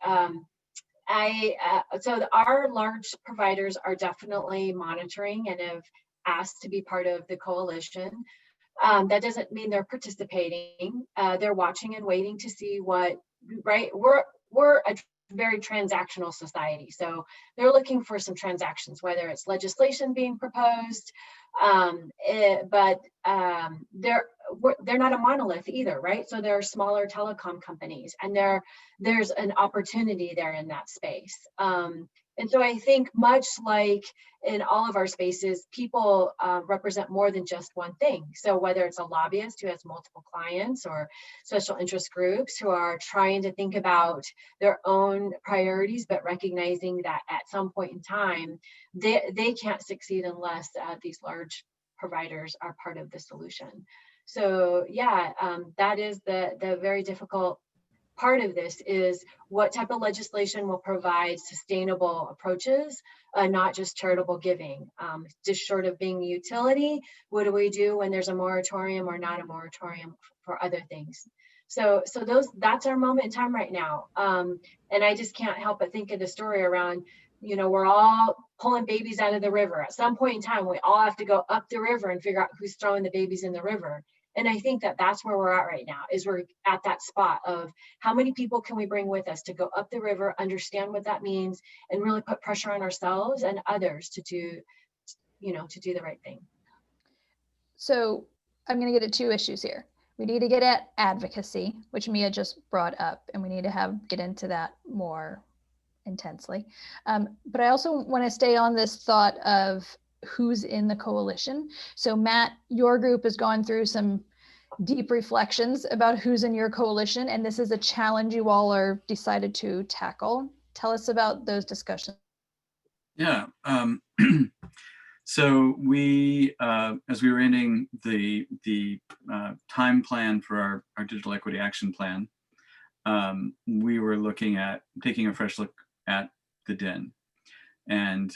So our large providers are definitely monitoring and have asked to be part of the coalition. That doesn't mean they're participating. They're watching and waiting to see what, right? We're a very transactional society. So they're looking for some transactions, whether it's legislation being proposed, but they're not a monolith either, right? So there are smaller telecom companies, and there's an opportunity there in that space. And so I think much like in all of our spaces, people represent more than just one thing. So whether it's a lobbyist who has multiple clients or special interest groups who are trying to think about their own priorities, but recognizing that at some point in time, they can't succeed unless these large providers are part of the solution. So yeah, that is the very difficult part of this, is what type of legislation will provide sustainable approaches, not just charitable giving. Just short of being a utility, what do we do when there's a moratorium or not a moratorium for other things? So that's our moment in time right now. And I just can't help but think of the story around, you know, we're all pulling babies out of the river. At some point in time, we all have to go up the river and figure out who's throwing the babies in the river. And I think that that's where we're at right now, is we're at that spot of how many people can we bring with us to go up the river, understand what that means, and really put pressure on ourselves and others to do, to do the right thing.
So I'm going to get at two issues here. We need to get at advocacy, which Mia just brought up, and we need to get into that more intensely. But I also want to stay on this thought of who's in the coalition. So Matt, your group has gone through some deep reflections about who's in your coalition, and this is a challenge you all are decided to tackle. Tell us about those discussions.
Yeah. So we, as we were ending the time plan for our digital equity action plan, we were looking at taking a fresh look at the DIN. And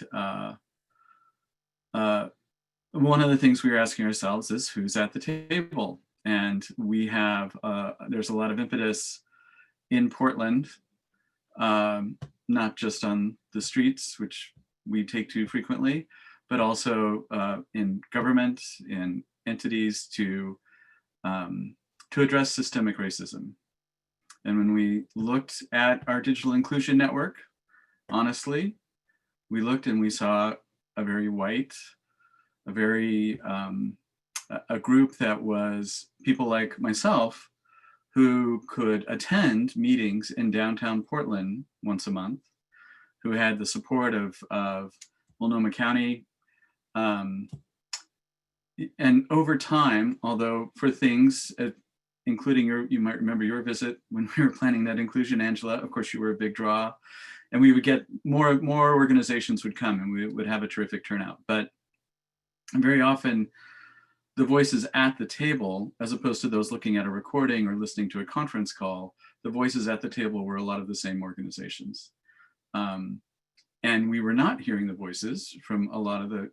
one of the things we were asking ourselves is who's at the table? And we have, there's a lot of impetus in Portland, not just on the streets, which we take to frequently, but also in government, in entities to address systemic racism. And when we looked at our digital inclusion network, honestly, we looked and we saw a very white, a group that was people like myself who could attend meetings in downtown Portland once a month, who had the support of Multnomah County. And over time, although for things, including you might remember your visit when we were planning that inclusion, Angela, of course you were a big draw, and we would get more organizations would come and we would have a terrific turnout. But very often the voices at the table, as opposed to those looking at a recording or listening to a conference call, the voices at the table were a lot of the same organizations. And we were not hearing the voices from a lot of the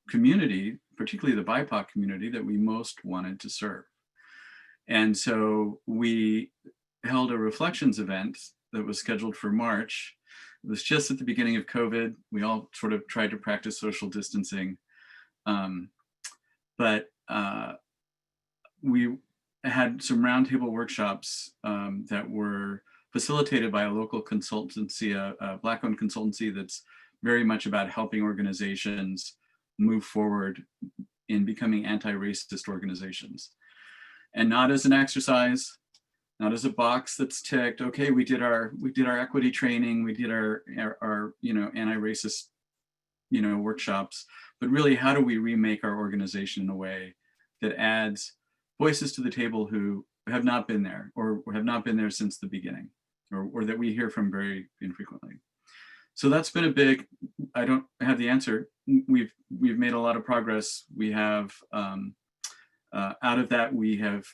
community, particularly the BIPOC community that we most wanted to serve. And so we held a reflections event that was scheduled for March. It was just at the beginning of COVID. We all sort of tried to practice social distancing. But we had some roundtable workshops that were facilitated by a local consultancy, a Black-owned consultancy that's very much about helping organizations move forward in becoming anti-racist organizations. And not as an exercise, not as a box that's ticked. Okay, we did our equity training, we did our anti-racist workshops, but really, how do we remake our organization in a way that adds voices to the table who have not been there or have not been there since the beginning, or that we hear from very infrequently. So that's been a big, I don't have the answer. We've made a lot of progress. We have, out of that, we have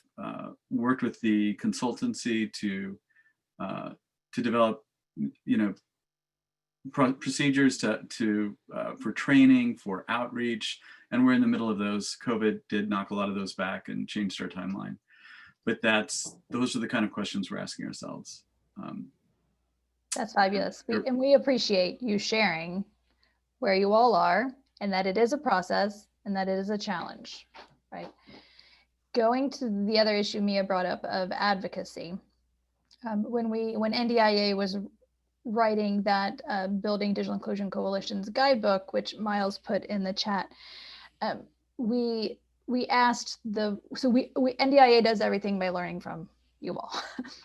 worked with the consultancy to develop, procedures for training, for outreach, and we're in the middle of those. COVID did knock a lot of those back and changed our timeline. But those are the kind of questions we're asking ourselves.
That's fabulous. We appreciate you sharing where you all are, and that it is a process and that it is a challenge, right? Going to the other issue Mia brought up of advocacy. When NDIA was writing that Building Digital Inclusion Coalition's guidebook, which Miles put in the chat, we asked NDIA does everything by learning from you all,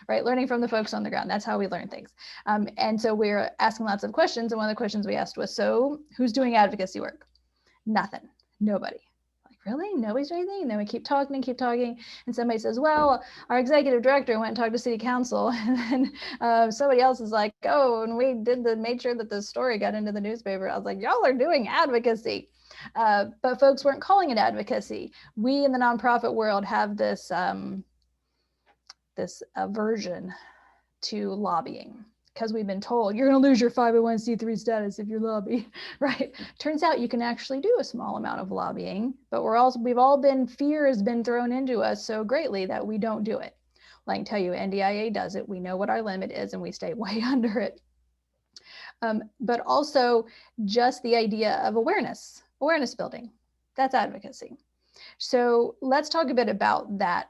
right? Learning from the folks on the ground. That's how we learn things. And so we're asking lots of questions. And one of the questions we asked was, so who's doing advocacy work? Nothing, nobody. Like, really? Nobody's doing anything? And then we keep talking and keep talking. And somebody says, well, our executive director went and talked to city council. And then somebody else is like, oh, and we made sure that the story got into the newspaper. I was like, y'all are doing advocacy. But folks weren't calling it advocacy. We in the nonprofit world have this aversion to lobbying because we've been told you're going to lose your 501c3 status if you lobby, right? Turns out you can actually do a small amount of lobbying, but fear has been thrown into us so greatly that we don't do it. Well, I can tell you, NDIA does it. We know what our limit is and we stay way under it. But also just the idea of awareness building, that's advocacy. So let's talk a bit about that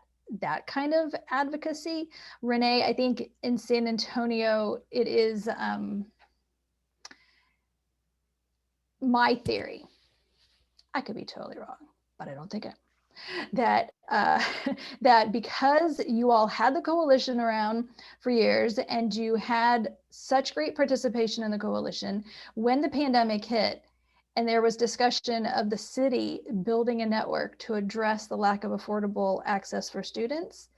kind of advocacy. Renee, I think in San Antonio, it is my theory. I could be totally wrong, but I don't think I am. That because you all had the coalition around for years and you had such great participation in the coalition, when the pandemic hit, and there was discussion of the city building a network to address the lack of affordable access for students,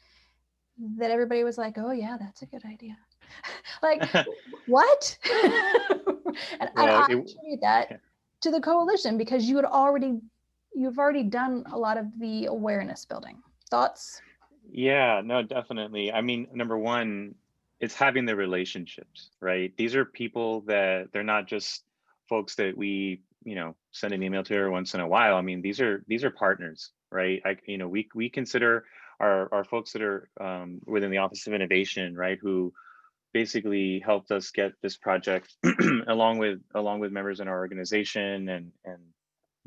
that everybody was like, oh yeah, that's a good idea. Like, what? And I attribute that to the coalition because you've already done a lot of the awareness building. Thoughts?
Yeah, no, definitely. I mean, number one, it's having the relationships, right? These are people that they're not just folks that we send an email to her once in a while. I mean, these are partners, right? We consider our folks that are within the Office of Innovation, right, who basically helped us get this project along with members in our organization and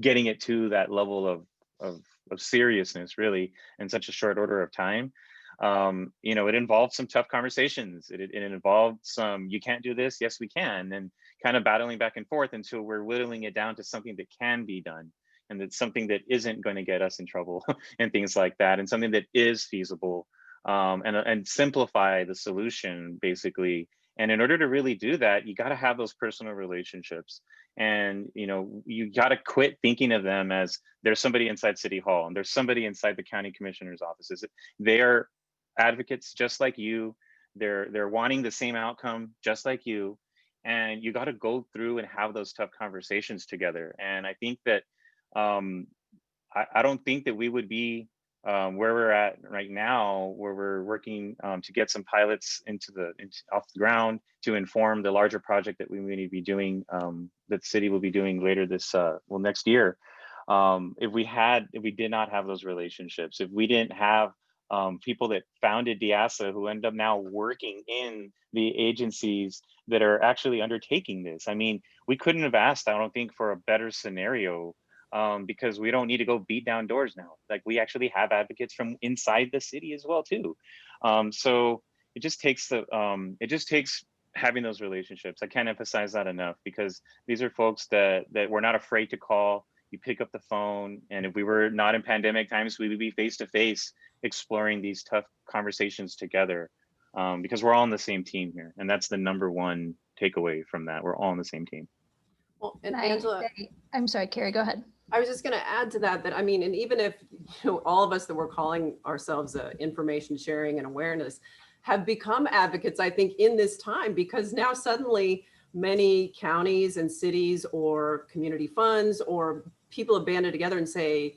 getting it to that level of seriousness, really, in such a short order of time. It involved some tough conversations. It involved some, you can't do this, yes we can, and kind of battling back and forth until we're whittling it down to something that can be done, and that's something that isn't going to get us in trouble and things like that, and something that is feasible, and simplify the solution, basically. And in order to really do that, you got to have those personal relationships, and you got to quit thinking of them as there's somebody inside City Hall and there's somebody inside the county commissioner's offices. They're advocates just like you. They're wanting the same outcome just like you, and you got to go through and have those tough conversations together. And I think that I don't think that we would be where we're at right now, where we're working to get some pilots off the ground to inform the larger project that we need to be doing, that the city will be doing later next year. If we did not have those relationships, if we didn't have people that founded DIASA who end up now working in the agencies that are actually undertaking this, I mean, we couldn't have asked, I don't think, for a better scenario. Because we don't need to go beat down doors now. Like, we actually have advocates from inside the city as well too. So it just takes having those relationships. I can't emphasize that enough, because these are folks that we're not afraid to call. you pick up the phone, and if we were not in pandemic times, we would be face to face exploring these tough conversations together, because we're all on the same team here. And that's the number one takeaway from that. We're all on the same team.
Well, and
And
Angela,
I'm sorry, Carrie, go ahead.
I was just going to add to that, I mean, and even if, all of us that we're calling ourselves information sharing and awareness have become advocates, I think, in this time, because now suddenly many counties and cities or community funds or people have banded together and say,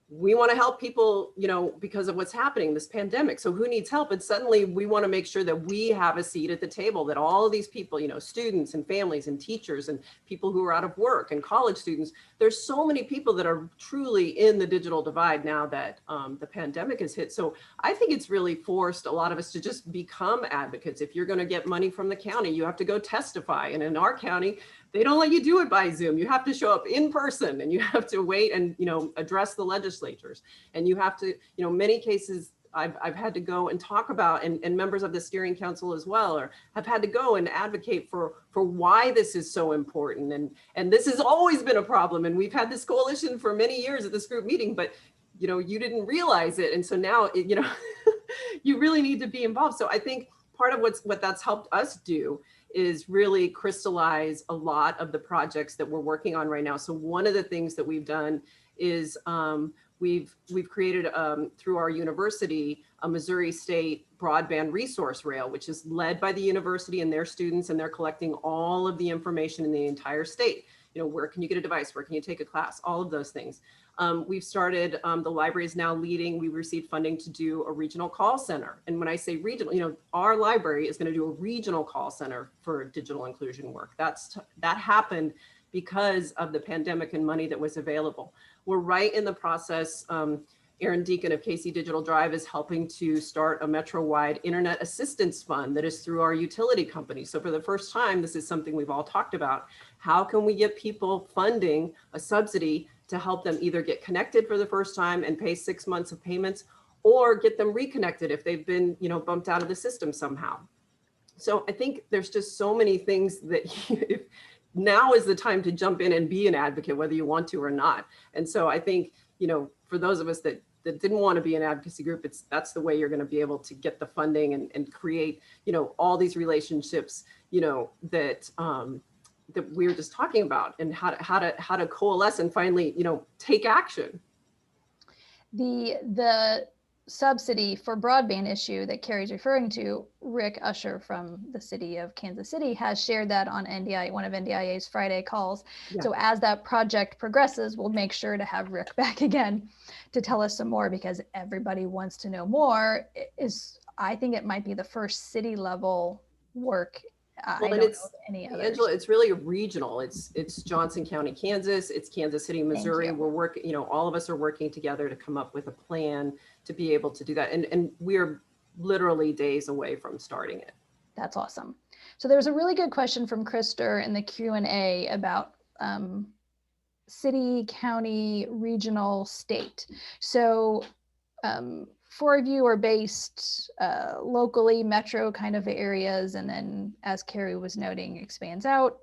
we want to help people, because of what's happening, this pandemic. So who needs help? And suddenly we want to make sure that we have a seat at the table, that all of these people, students and families and teachers and people who are out of work and college students, there's so many people that are truly in the digital divide now that the pandemic has hit. So I think it's really forced a lot of us to just become advocates. If you're going to get money from the county, you have to go testify. And in our county, they don't let you do it by Zoom. You have to show up in person, and you have to wait and, address the legislatures. And you have to, many cases I've had to go and talk about, and members of the steering council as well, or have had to go and advocate for why this is so important. And this has always been a problem. And we've had this coalition for many years at this group meeting, but you didn't realize it. And so now, you really need to be involved. So I think part of what that's helped us do is really crystallize a lot of the projects that we're working on right now. So one of the things that we've done is we've created through our university a Missouri State broadband resource rail, which is led by the university and their students, and they're collecting all of the information in the entire state. Where can you get a device? Where can you take a class? All of those things. We've started, the library is now leading, we received funding to do a regional call center. And when I say regional, our library is going to do a regional call center for digital inclusion work. That happened because of the pandemic and money that was available. We're right in the process. Aaron Deacon of KC Digital Drive is helping to start a metro-wide internet assistance fund that is through our utility company. So for the first time, this is something we've all talked about. How can we get people funding, a subsidy, to help them either get connected for the first time and pay 6 months of payments, or get them reconnected if they've been, bumped out of the system somehow. So I think there's just so many things that now is the time to jump in and be an advocate, whether you want to or not. And so I think, for those of us that didn't want to be an advocacy group, that's the way you're going to be able to get the funding and create, all these relationships, that we were just talking about, and how to coalesce and finally, take action.
The subsidy for broadband issue that Carrie's referring to, Rick Usher from the city of Kansas City has shared that on NDI, one of NDIA's Friday calls. Yeah. So as that project progresses, we'll make sure to have Rick back again to tell us some more, because everybody wants to know more. I think it might be the first city level work.
Well, and it's Angela, it's really regional. It's Johnson County, Kansas. It's Kansas City, Missouri. We're working, all of us are working together to come up with a plan to be able to do that. And we're literally days away from starting it.
That's awesome. So there's a really good question from Krister in the Q&A about city, county, regional, state. So 4 of you are based locally, metro kind of areas, and then, as Carrie was noting, expands out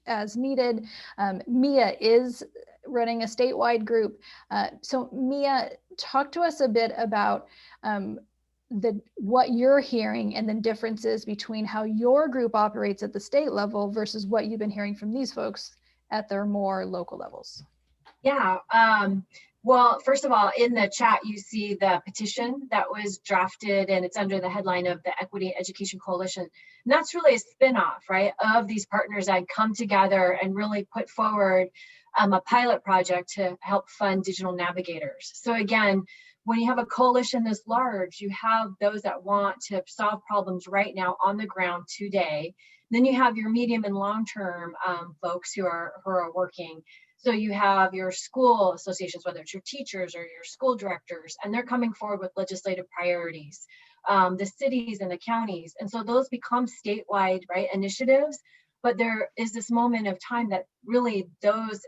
as needed. Mia is running a statewide group. So Mia, talk to us a bit about what you're hearing and the differences between how your group operates at the state level versus what you've been hearing from these folks at their more local levels.
Yeah. Well, first of all, in the chat, you see the petition that was drafted, and it's under the headline of the Equity Education Coalition. And that's really a spin-off, right, of these partners that come together and really put forward a pilot project to help fund digital navigators. So again, when you have a coalition this large, you have those that want to solve problems right now on the ground today. Then you have your medium and long-term folks who are working. So you have your school associations, whether it's your teachers or your school directors, and they're coming forward with legislative priorities, the cities and the counties. And so those become statewide, right, initiatives. But there is this moment of time that really those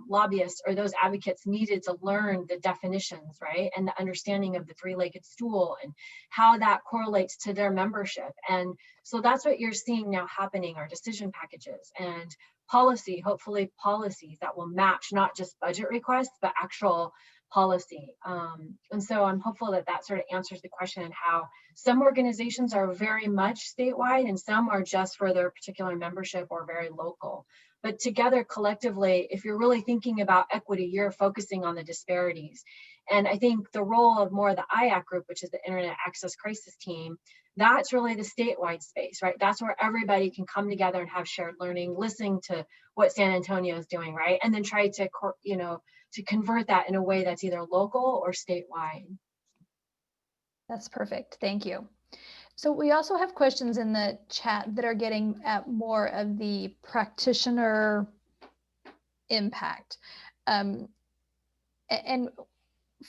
lobbyists or those advocates needed to learn the definitions, right, and the understanding of the three-legged stool and how that correlates to their membership. And so that's what you're seeing now happening, are decision packages and policy, hopefully policies that will match not just budget requests, but actual policy. And so I'm hopeful that that sort of answers the question and how some organizations are very much statewide and some are just for their particular membership or very local. But together collectively, if you're really thinking about equity, you're focusing on the disparities. And I think the role of more of the IAC group, which is the Internet Access Crisis Team, that's really the statewide space, right? That's where everybody can come together and have shared learning, listening to what San Antonio is doing, right? And then try to, you know, to convert that in a way that's either local or statewide.
That's perfect. Thank you. So we also have questions in the chat that are getting at more of the practitioner impact. And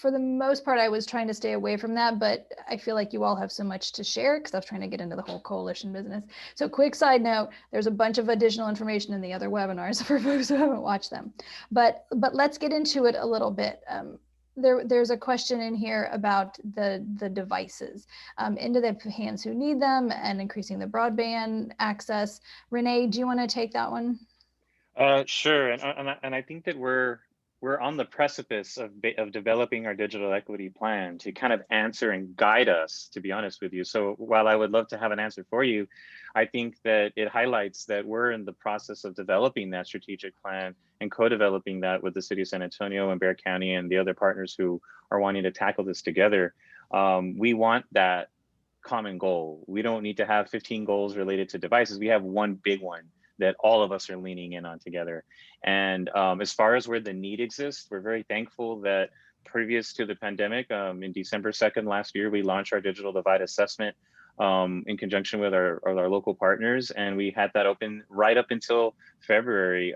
for the most part, I was trying to stay away from that, but I feel like you all have so much to share because I was trying to get into the whole coalition business. So quick side note, there's a bunch of additional information in the other webinars for folks who haven't watched them. But let's get into it a little bit. There's a question in here about the devices into the hands who need them and increasing the broadband access. Renee, do you want to take that one?
Sure, and I think that we're on the precipice of developing our digital equity plan to kind of answer and guide us, to be honest with you. So while I would love to have an answer for you, I think that it highlights that we're in the process of developing that strategic plan and co-developing that with the city of San Antonio and Bexar County and the other partners who are wanting to tackle this together. We want that common goal. We don't need to have 15 goals related to devices. We have one big one that all of us are leaning in on together. And as far as where the need exists, we're very thankful that previous to the pandemic, in December 2nd last year, we launched our digital divide assessment in conjunction with our local partners. And we had that open right up until February,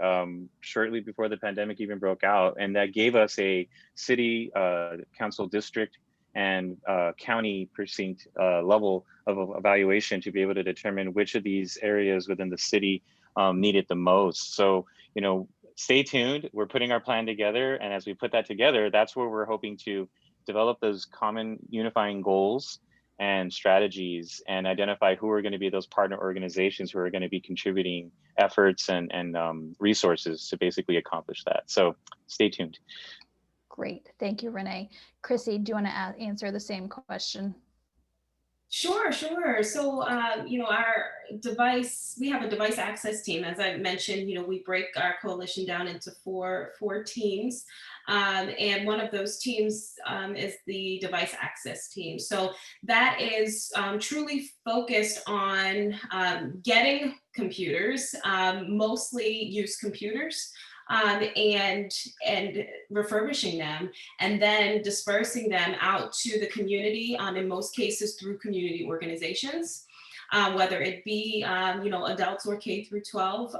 shortly before the pandemic even broke out. And that gave us a city council district and county precinct level of evaluation to be able to determine which of these areas within the city need it the most. So, you know, stay tuned. We're putting our plan together. And as we put that together, that's where we're hoping to develop those common unifying goals and strategies and identify who are going to be those partner organizations who are going to be contributing efforts and resources to basically accomplish that. So stay tuned.
Great. Thank you, Renee. Chrissy, do you want to answer the same question?
Sure. So, you know, we have a device access team. As I mentioned, you know, we break our coalition down into four teams. And one of those teams is the device access team. So that is truly focused on getting computers, mostly used computers, and refurbishing them and then dispersing them out to the community, in most cases through community organizations, whether it be you know, adults or K through 12,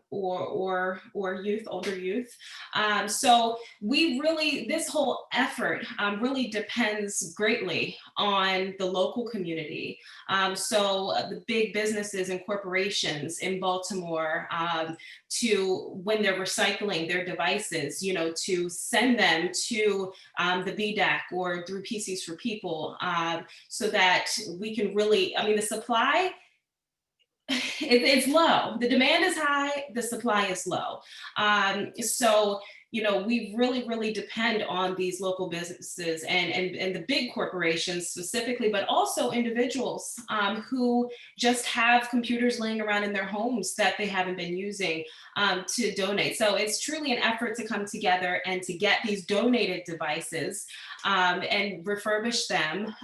or youth, older youth. So we really, this whole effort really depends greatly on the local community. So the big businesses and corporations in Baltimore, to when they're recycling their devices, you know, to send them to the BDAC or through PCs for People, so that we can really, I mean, the supply, it's low. The demand is high, the supply is low. So, you know, we really depend on these local businesses and the big corporations specifically, but also individuals who just have computers laying around in their homes that they haven't been using to donate. So it's truly an effort to come together and to get these donated devices and refurbish them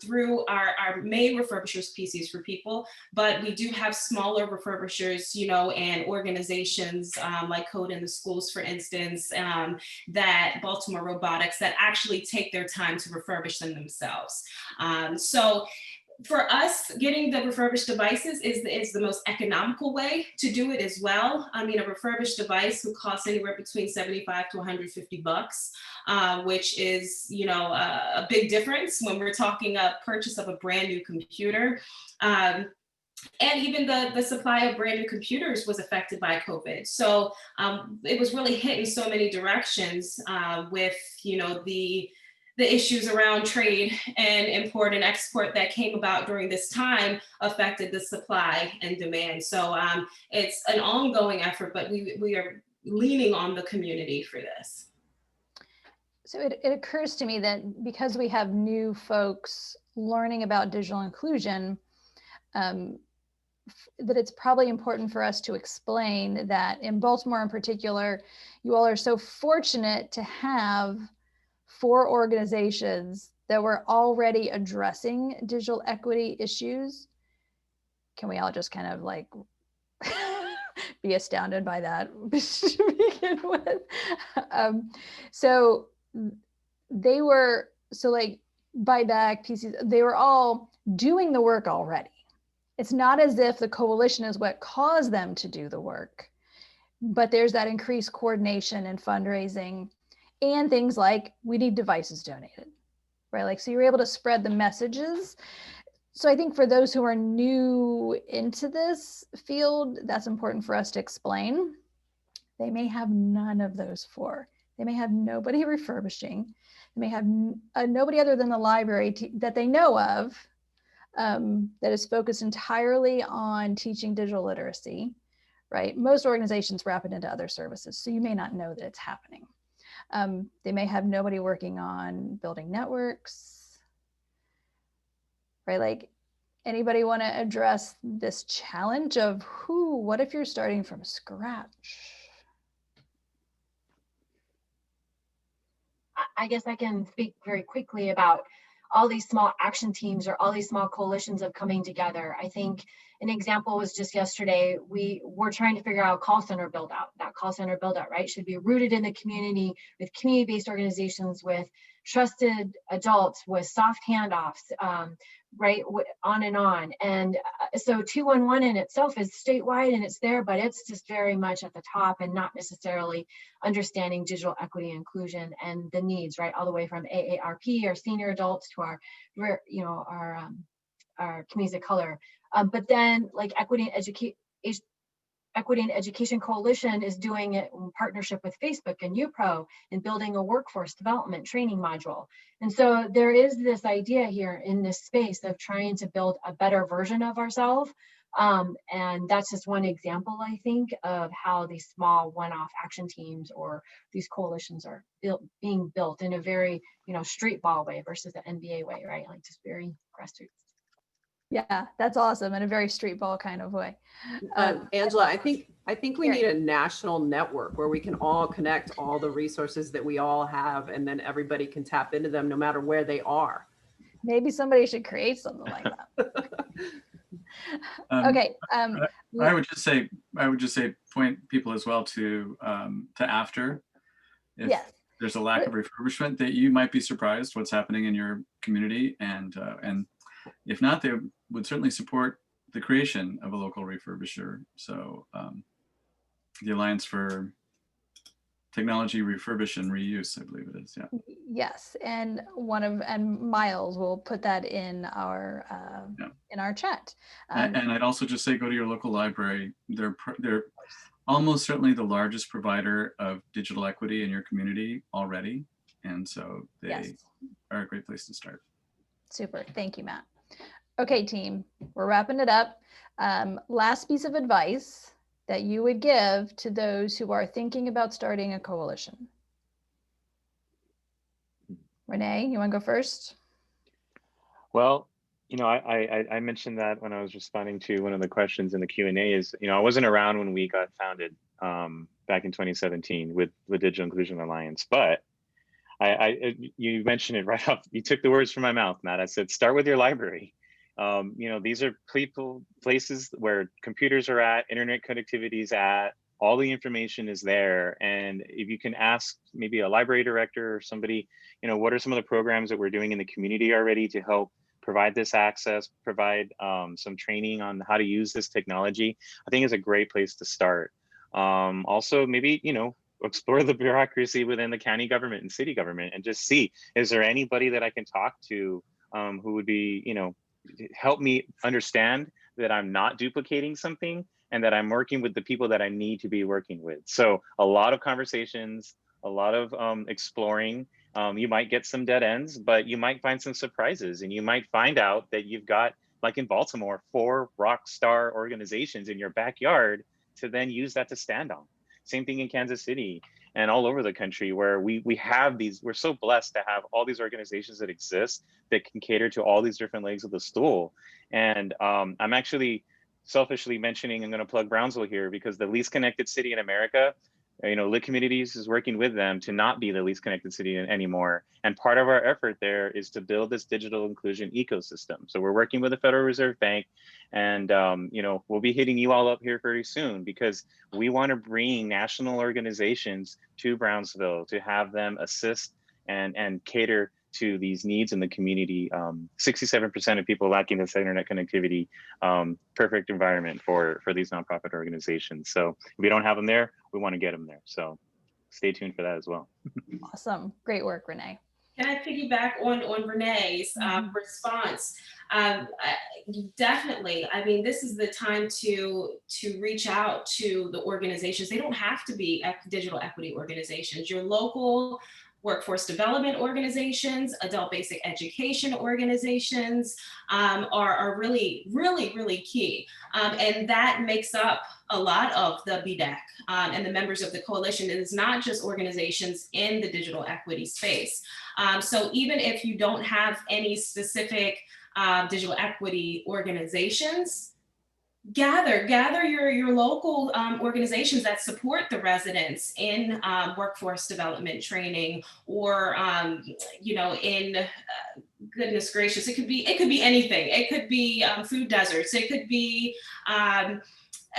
through our main refurbishers, PCs for People, but we do have smaller refurbishers, you know, and organizations like Code in the Schools, for instance, that Baltimore Robotics, that actually take their time to refurbish them themselves. So for us, getting the refurbished devices is the most economical way to do it as well. I mean, a refurbished device would cost anywhere between $75 to $150, which is, you know, a big difference when we're talking a purchase of a brand new computer. And even the supply of brand new computers was affected by COVID. So it was really hit in so many directions with, you know, the the issues around trade and import and export that came about during this time affected the supply and demand. So it's an ongoing effort, but we are leaning on the community for this.
So it occurs to me that because we have new folks learning about digital inclusion, that it's probably important for us to explain that in Baltimore in particular, you all are so fortunate to have 4 organizations that were already addressing digital equity issues. Can we all just kind of like be astounded by that to begin with? So they were, so like Buyback, PCs, they were all doing the work already. It's not as if the coalition is what caused them to do the work, but there's that increased coordination and fundraising and things like we need devices donated, right? Like, so you're able to spread the messages. So I think for those who are new into this field, that's important for us to explain. They may have none of those 4. They may have nobody refurbishing. They may have nobody other than the library that they know of that is focused entirely on teaching digital literacy, right? Most organizations wrap it into other services, so you may not know that it's happening. They may have nobody working on building networks, right? Like, anybody want to address this challenge of what if you're starting from scratch?
I guess I can speak very quickly about all these small action teams or all these small coalitions of coming together. I think an example was just yesterday, we were trying to figure out call center build out. That call center build out, right, should be rooted in the community with community-based organizations, with trusted adults, with soft handoffs, right, on and on. And so 211 in itself is statewide and it's there, but it's just very much at the top and not necessarily understanding digital equity and inclusion and the needs, right, all the way from AARP, our senior adults, to our, you know, our communities of color. But then, like, Equity and Education Coalition is doing it in partnership with Facebook and UPRO and building a workforce development training module. And so there is this idea here in this space of trying to build a better version of ourselves. And that's just one example, I think, of how these small one-off action teams or these coalitions are being built in a very, you know, street ball way versus the NBA way, right? Like, just very grassroots.
Yeah, that's awesome, in a very street ball kind of way.
Angela, I think we need a national network where we can all connect all the resources that we all have, and then everybody can tap into them no matter where they are.
Maybe somebody should create something like that. Okay.
I would just say, point people as well to after. If
yes.
there's a lack of refurbishment, that you might be surprised what's happening in your community, and if not, they would certainly support the creation of a local refurbisher. So the Alliance for Technology Refurbish and Reuse, I believe it is. Yeah.
Yes, and Miles will put that in our chat.
And I'd also just say, go to your local library. They're almost certainly the largest provider of digital equity in your community already, and so they are a great place to start.
Super, thank you, Matt. Okay, team, we're wrapping it up. Last piece of advice that you would give to those who are thinking about starting a coalition. Renee, you want to go first?
Well, you know, I mentioned that when I was responding to one of the questions in the Q&A is, you know, I wasn't around when we got founded back in 2017 with the Digital Inclusion Alliance, but you mentioned it right off. You took the words from my mouth, Matt. I said, start with your library. You know, these are places where computers are at, internet connectivity is at, all the information is there. And if you can ask maybe a library director or somebody, you know, what are some of the programs that we're doing in the community already to help provide this access, provide some training on how to use this technology, I think is a great place to start. Also, maybe, you know, explore the bureaucracy within the county government and city government and just see, is there anybody that I can talk to who would be, you know, help me understand that I'm not duplicating something and that I'm working with the people that I need to be working with. So a lot of conversations, a lot of exploring, You might get some dead ends, but you might find some surprises, and you might find out that you've got, like in Baltimore, 4 rock star organizations in your backyard to then use that to stand on. Same thing in Kansas City and all over the country, where we have these, we're so blessed to have all these organizations that exist that can cater to all these different legs of the stool. And I'm actually selfishly mentioning, I'm going to plug Brownsville here, because the least connected city in America, Lit Communities is working with them to not be the least connected city anymore. And part of our effort there is to build this digital inclusion ecosystem. So we're working with the Federal Reserve Bank, and we'll be hitting you all up here very soon, because we want to bring national organizations to Brownsville to have them assist and cater to these needs in the community. 67% of people lacking this internet connectivity, perfect environment for these nonprofit organizations. So if we don't have them there, we want to get them there. So stay tuned for that as well.
Awesome. Great work, Renee.
Can I piggyback on Renee's response? Definitely. I mean, this is the time to reach out to the organizations. They don't have to be digital equity organizations. Your local workforce development organizations, adult basic education organizations are really, really, really key. And that makes up a lot of the BDEC and the members of the coalition. It is not just organizations in the digital equity space. So even if you don't have any specific digital equity organizations, gather your local organizations that support the residents in workforce development training, or in goodness gracious, it could be anything. It could be food deserts. It could be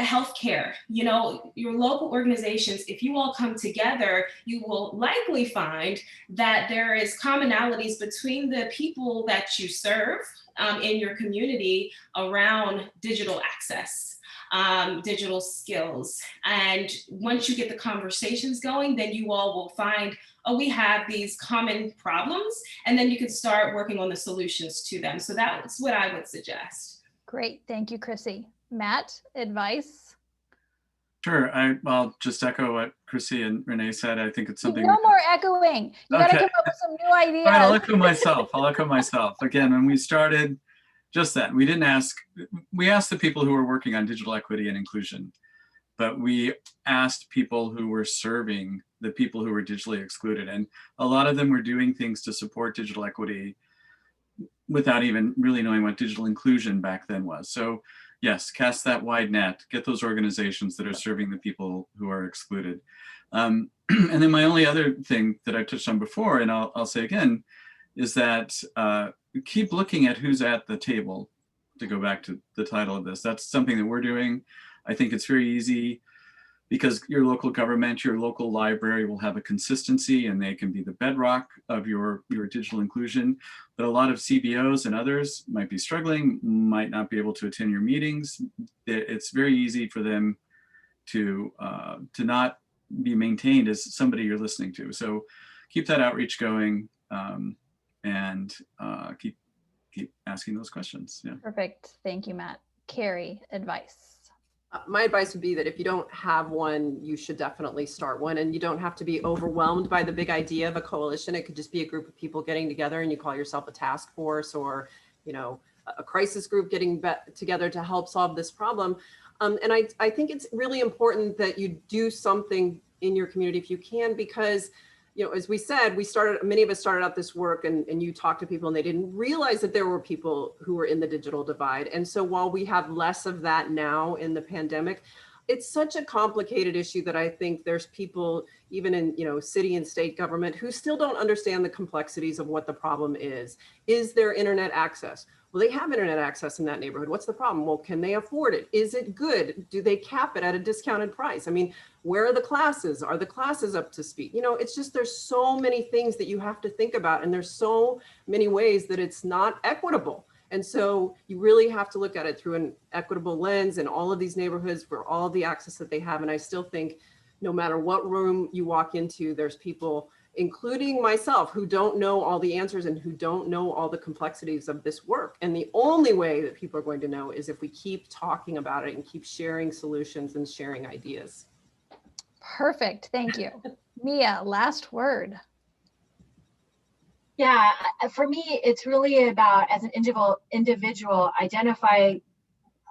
healthcare. Your local organizations, if you all come together, you will likely find that there is commonalities between the people that you serve in your community around digital access, digital skills. And once you get the conversations going, then you all will find, oh, we have these common problems, and then you can start working on the solutions to them. So that's what I would suggest.
Great. Thank you, Chrissy. Matt, advice?
Sure. I'll just echo what Chrissy and Renee said. I think it's something.
No more echoing. You got to come up with some new ideas.
All right, I'll echo myself. Again, when we started, just that, we asked the people who were working on digital equity and inclusion, but we asked people who were serving the people who were digitally excluded. And a lot of them were doing things to support digital equity without even really knowing what digital inclusion back then was. So yes, cast that wide net, get those organizations that are serving the people who are excluded. And then my only other thing that I touched on before, and I'll say again, is that keep looking at who's at the table, to go back to the title of this. That's something that we're doing. I think it's very easy, because your local government, your local library will have a consistency, and they can be the bedrock of your digital inclusion. But a lot of CBOs and others might be struggling, might not be able to attend your meetings. It's very easy for them to not be maintained as somebody you're listening to. So keep that outreach going, and keep asking those questions. Yeah.
Perfect. Thank you, Matt. Carrie, advice?
My advice would be that if you don't have one, you should definitely start one, and you don't have to be overwhelmed by the big idea of a coalition. It could just be a group of people getting together, and you call yourself a task force, or a crisis group getting together to help solve this problem. And I think it's really important that you do something in your community if you can, because as we said, many of us started out this work, and you talk to people and they didn't realize that there were people who were in the digital divide. And so while we have less of that now in the pandemic, it's such a complicated issue that I think there's people even in city and state government who still don't understand the complexities of what the problem is. Is there internet access? Well, they have internet access in that neighborhood. What's the problem? Well, can they afford it? Is it good? Do they cap it at a discounted price? I mean, where are the classes? Are the classes up to speed? It's just, there's so many things that you have to think about, and there's so many ways that it's not equitable. And so you really have to look at it through an equitable lens in all of these neighborhoods for all the access that they have. And I still think no matter what room you walk into, there's people, including myself, who don't know all the answers and who don't know all the complexities of this work. And the only way that people are going to know is if we keep talking about it and keep sharing solutions and sharing ideas.
Perfect. Thank you. Mia, last word.
Yeah, for me, it's really about, as an individual, identify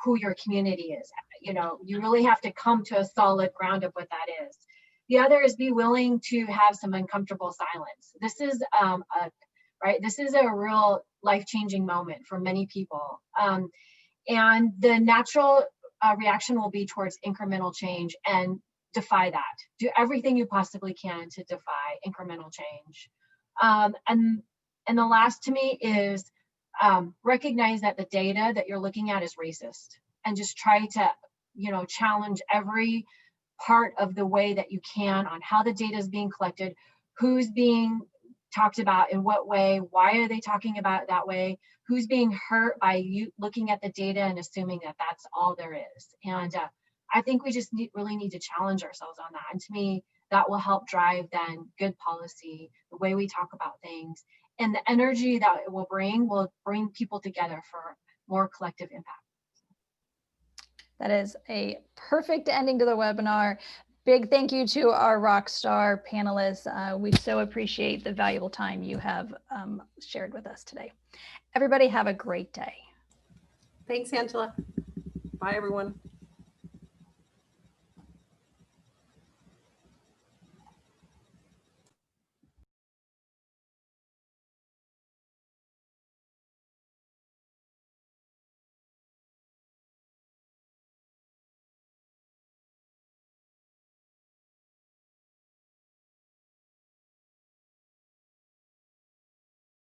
who your community is. You know, you really have to come to a solid ground of what that is. The other is be willing to have some uncomfortable silence. This is this is a real life-changing moment for many people. And the natural reaction will be towards incremental change, and defy that. Do everything you possibly can to defy incremental change. And the last to me is recognize that the data that you're looking at is racist, and just try to, you know, challenge every part of the way that you can on how the data is being collected, who's being talked about in what way, why are they talking about it that way, who's being hurt by you looking at the data and assuming that that's all there is. And I think we just really need to challenge ourselves on that. And to me, that will help drive then good policy, the way we talk about things, and the energy that it will bring people together for more collective impact.
That is a perfect ending to the webinar. Big thank you to our rock star panelists. We so appreciate the valuable time you have shared with us today. Everybody have a great day.
Thanks, Angela. Bye, everyone.